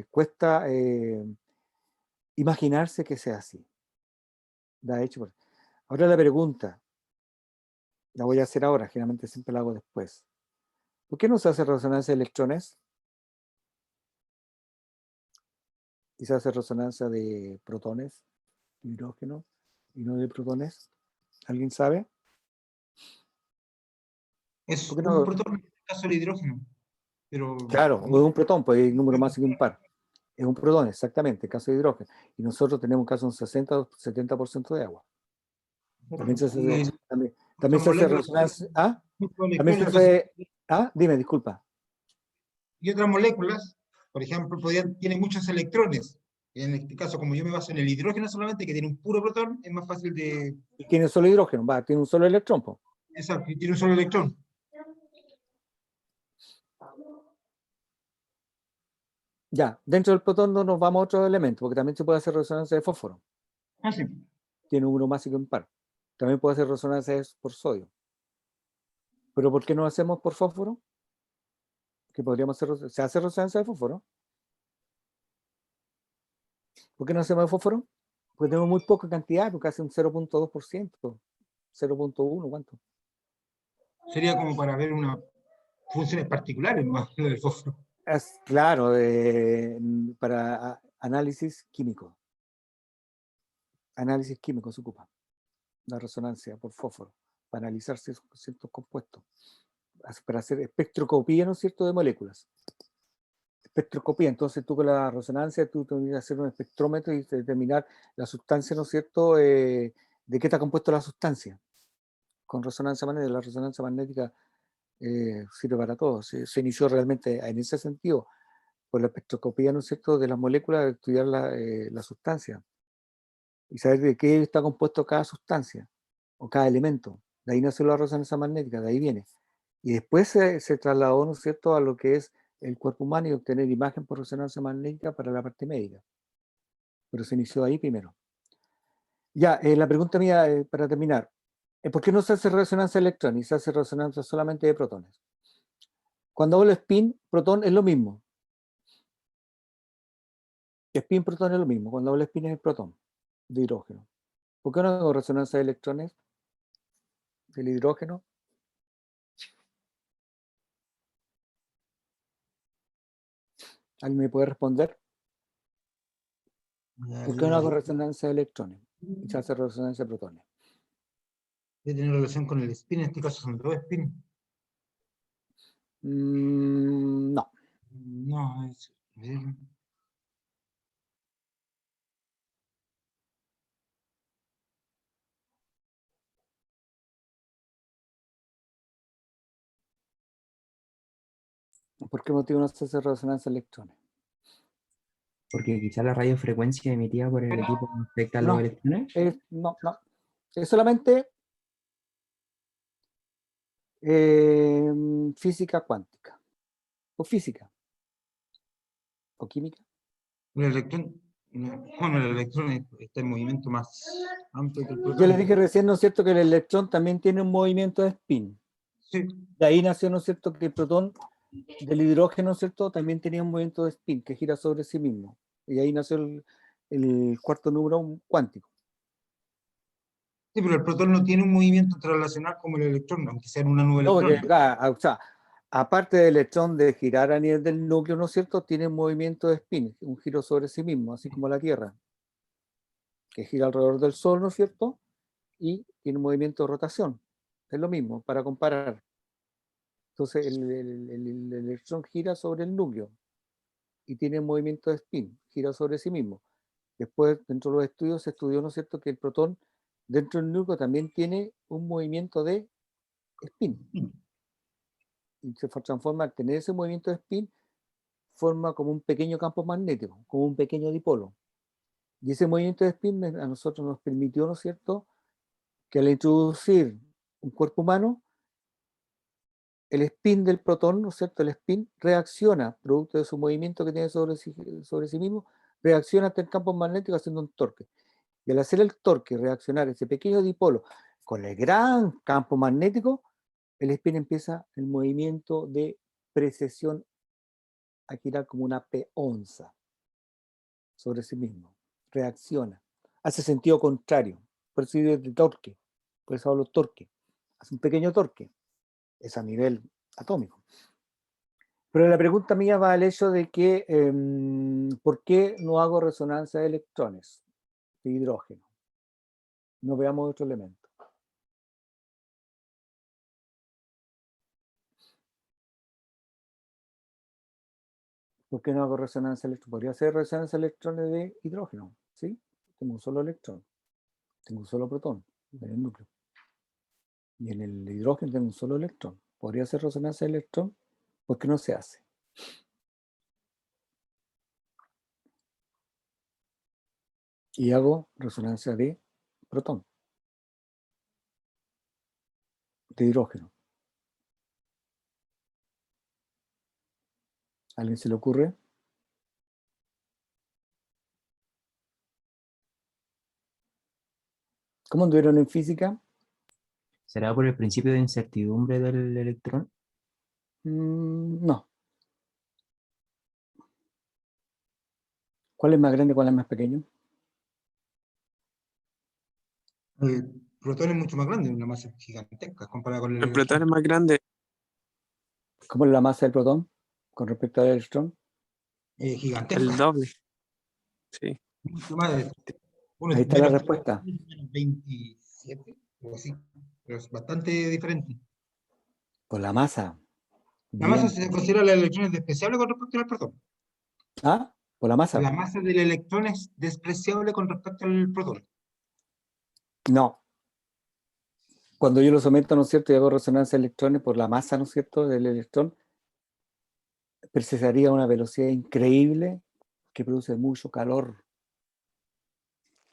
A: cuesta imaginarse que sea así. Da hecho. Ahora la pregunta, la voy a hacer ahora, generalmente siempre la hago después. ¿Por qué no se hace resonancia de electrones? Y se hace resonancia de protones, de hidrógeno, y no de protones. ¿Alguien sabe?
D: Es
A: ¿Por qué
D: un
A: no?
D: protón, en el caso del hidrógeno. Pero
A: Claro, o es un protón, pues hay número másico impar. Es un protón, exactamente, el caso de hidrógeno. Y nosotros tenemos un caso de un 60 o 70% de agua. También se hace, también se hace resonancia. ¿Ah? También se hace. Ah, dime, disculpa.
D: Y otras moléculas, por ejemplo, tienen muchos electrones. En este caso, como yo me baso en el hidrógeno solamente, que tiene un puro protón, es más fácil de...
A: Y tiene solo hidrógeno, tiene un solo electrón. Po.
D: Exacto, y tiene un solo electrón.
A: Ya, dentro del protón no nos vamos a otros elementos, porque también se puede hacer resonancia de fósforo.
D: Ah, sí.
A: Tiene un número másico impar. También puede hacer resonancia por sodio. ¿Pero por qué no hacemos por fósforo? Que podríamos hacer, ¿se hace resonancia de fósforo? ¿Por qué no hacemos de fósforo? Porque tenemos muy poca cantidad, porque hace un 0.2%, 0.1, ¿cuánto?
D: Sería como para ver unas funciones particulares más del fósforo.
A: Es claro, para análisis químico. Análisis químico se ocupa. La resonancia por fósforo, para analizar ciertos compuestos. Para hacer espectroscopía, ¿no es cierto?, de moléculas. Espectroscopía, entonces tú con la resonancia, tú tienes que hacer un espectrómetro y determinar la sustancia, ¿no es cierto?, de qué está compuesto la sustancia. Con resonancia magnética, la resonancia magnética sirve para todo. Se inició realmente en ese sentido, por la espectroscopía, ¿no es cierto?, de las moléculas, estudiar la sustancia y saber de qué está compuesto cada sustancia o cada elemento. De ahí nació la resonancia magnética, de ahí viene. Y después se trasladó, ¿no es cierto?, a lo que es el cuerpo humano y obtener imagen por resonancia magnética para la parte médica. Pero se inició ahí primero. Ya, la pregunta mía, para terminar, ¿por qué no se hace resonancia electrónica y se hace resonancia solamente de protones? Cuando hablo de spin, protón es lo mismo. Spin, protón es lo mismo. Cuando hablo de spin es el protón de hidrógeno. ¿Por qué no hago resonancia de electrones del hidrógeno? ¿Alguien me puede responder? ¿Por qué no hago resonancia de electrones y se hace resonancia de protones?
D: Debe tener relación con el spin, en este caso son dos spin.
A: No.
D: No, es...
A: ¿Por qué motivo no se hace resonancia de electrones?
E: Porque quizá la radiofrecuencia emitida por el equipo no afecta a los
A: No,
E: electrones.
A: no. Es solamente física cuántica. O física. O química.
D: El electrón, bueno, el electrón está en movimiento más amplio que el protón.
A: Yo les dije recién, ¿no es cierto?, que el electrón también tiene un movimiento de spin.
D: Sí,
A: De ahí nació, ¿no es cierto?, que el protón del hidrógeno, ¿no es cierto?, también tenía un movimiento de spin que gira sobre sí mismo. Y ahí nació el cuarto número cuántico.
D: sí, pero el protón no tiene un movimiento translacional como el electrón, aunque sea en una nube
A: No, porque,
D: electrónica.
A: o sea, aparte del electrón de girar a nivel del núcleo, ¿no es cierto?, tiene un movimiento de spin, un giro sobre sí mismo, así como la Tierra, que gira alrededor del Sol, ¿no es cierto?, y tiene un movimiento de rotación. Es lo mismo, para comparar. Entonces, el electrón gira sobre el núcleo y tiene un movimiento de spin, gira sobre sí mismo. Después, dentro de los estudios, se estudió, ¿no es cierto?, que el protón dentro del núcleo también tiene un movimiento de spin. Y se transforma, al tener ese movimiento de spin, forma como un pequeño campo magnético, como un pequeño dipolo. Y ese movimiento de spin a nosotros nos permitió, ¿no es cierto?, que al introducir un cuerpo humano, el spin del protón, ¿no es cierto?, el spin reacciona, producto de su movimiento que tiene sobre sí mismo, reacciona ante el campo magnético haciendo un torque. Y al hacer el torque, reaccionar ese pequeño dipolo con el gran campo magnético, el spin empieza el movimiento de precesión a girar como una peonza sobre sí mismo. Reacciona. Hace sentido contrario. Por eso digo de torque. Por eso hablo torque. Hace un pequeño torque. Es a nivel atómico. Pero la pregunta mía va al hecho de que ¿por qué no hago resonancia de electrones de hidrógeno? No veamos otro elemento. ¿Por qué no hago resonancia de electrones? Podría hacer resonancia de electrones de hidrógeno, ¿sí? Tengo un solo electrón, tengo un solo protón en el núcleo. Y en el hidrógeno tengo un solo electrón. ¿Podría hacer resonancia de electrón? ¿Por qué no se hace? Y hago resonancia de protón, de hidrógeno. ¿A alguien se le ocurre? ¿Cómo anduvieron en física?
E: ¿Será por el principio de incertidumbre del electrón?
A: No. ¿Cuál es más grande, cuál es más pequeño?
D: El protón es mucho más grande, una masa gigantesca comparada con el
G: El protón es
D: electrón.
G: más grande.
A: ¿Cómo es la masa del protón con respecto al electrón?
D: Gigantesca.
G: El doble. Sí.
D: Mucho más. Bueno,
A: Ahí está la
D: menos
A: respuesta.
D: 27, o así. Pero es bastante diferente.
A: Por la masa.
D: La masa
A: Bien.
D: se considera los electrones despreciable con respecto al protón.
A: ¿Ah? Por la masa.
D: La masa del electrón es despreciable con respecto al protón.
A: No. Cuando yo lo someto, ¿no es cierto?, y hago resonancia de electrones por la masa, ¿no es cierto?, del electrón, procesaría a una velocidad increíble que produce mucho calor.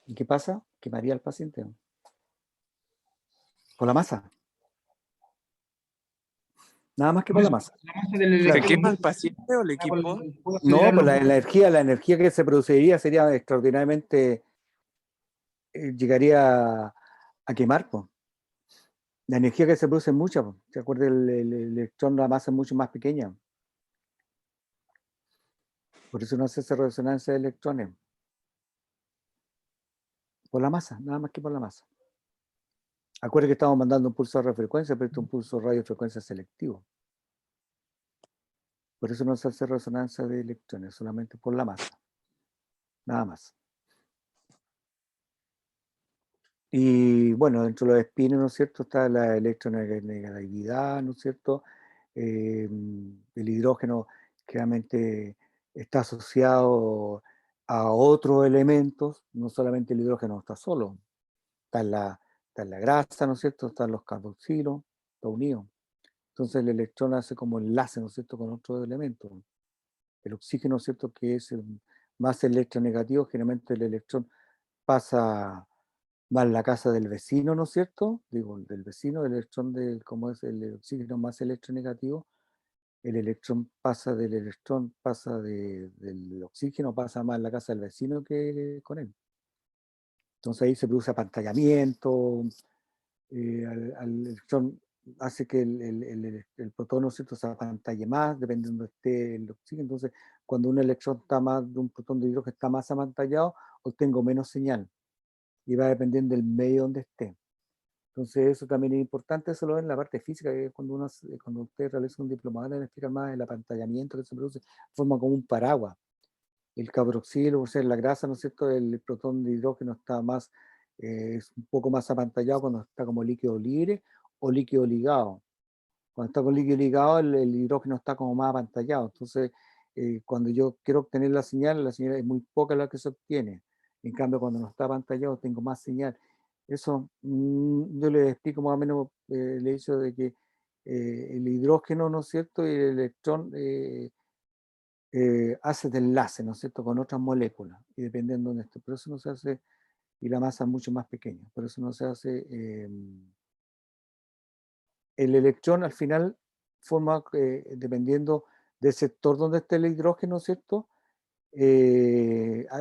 A: ¿Y qué pasa? Quemaría al paciente. Por la masa. Nada más que por la masa.
D: La masa del
A: Claro.
G: ¿Se
D: electrón
G: quema el paciente o el equipo?
D: puede
A: No,
D: acelerar
A: pues
D: los-
A: la energía que se produciría sería extraordinariamente, llegaría a quemar, pues. La energía que se produce es mucha, pues. ¿Te acuerdas? El electrón, la masa es mucho más pequeña. Por eso no se hace resonancia de electrones. Por la masa, nada más que por la masa. Acuérdate que estamos mandando un pulso de radiofrecuencia, pero este es un pulso de radiofrecuencia selectivo. Por eso no se hace resonancia de electrones, solamente por la masa. Nada más. Y bueno, dentro de los espinos, ¿no es cierto?, está la electronegatividad, ¿no es cierto? El hidrógeno generalmente está asociado a otros elementos, no solamente el hidrógeno está solo. Está en la grasa, ¿no es cierto? Están los carboxilos, está unido. Entonces el electrón hace como enlace, ¿no es cierto?, con otros elementos. El oxígeno, ¿no es cierto?, que es más electronegativo, generalmente el electrón pasa más la casa del vecino, ¿no es cierto? Digo, del vecino, el electrón como es el oxígeno más electronegativo, el electrón pasa del oxígeno, pasa más en la casa del vecino que con él. Entonces ahí se produce apantallamiento, al electrón hace que el protón, ¿no es cierto?, se apantalle más, dependiendo de esté el oxígeno. Entonces, cuando un electrón está más, de un protón de hidrógeno está más apantallado, obtengo menos señal. Y va dependiendo del medio donde esté. Entonces, eso también es importante, eso lo ven en la parte física, que cuando usted realiza un diplomado, le explican más el apantallamiento que se produce, forma como un paraguas. El carboxilo, o sea, la grasa, ¿no es cierto?, el protón de hidrógeno está más, es un poco más apantallado cuando está como líquido libre o líquido ligado. Cuando está con líquido ligado, el hidrógeno está como más apantallado. Entonces, cuando yo quiero obtener la señal es muy poca la que se obtiene. En cambio, cuando no está apantallado, tengo más señal. Eso yo le explico más o menos el hecho de que el hidrógeno, ¿no es cierto?, y el electrón hace de enlace, ¿no es cierto?, con otras moléculas. Y dependiendo de esto. Por eso no se hace, y la masa es mucho más pequeña. Por eso no se hace. El electrón al final forma, dependiendo del sector donde esté el hidrógeno, ¿cierto?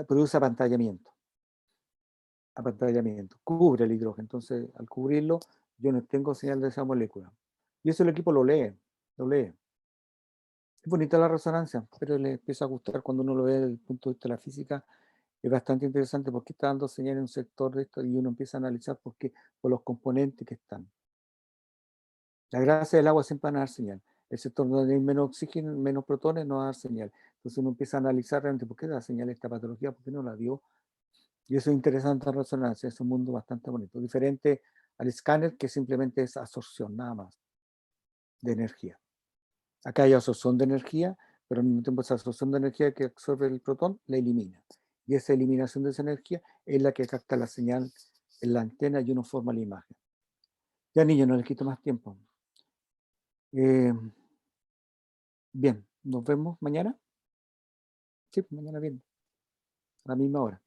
A: Produce apantallamiento, cubre el hidrógeno. Entonces, al cubrirlo, yo no tengo señal de esa molécula. Y eso el equipo lo lee. Es bonita la resonancia, pero le empieza a gustar cuando uno lo ve desde el punto de vista de la física. Es bastante interesante porque está dando señal en un sector de esto y uno empieza a analizar por los componentes que están. La grasa del agua siempre van a dar señal. El sector donde hay menos oxígeno, menos protones, no va a dar señal. Entonces uno empieza a analizar realmente por qué da señal esta patología, por qué no la dio. Y eso es interesante en resonancia, es un mundo bastante bonito. Diferente al escáner, que simplemente es absorción, nada más, de energía. Acá hay absorción de energía, pero al mismo tiempo esa absorción de energía que absorbe el protón, la elimina. Y esa eliminación de esa energía es la que capta la señal en la antena y uno forma la imagen. Ya, niños, no les quito más tiempo. Bien, nos vemos mañana. Sí, mañana bien, a la misma hora.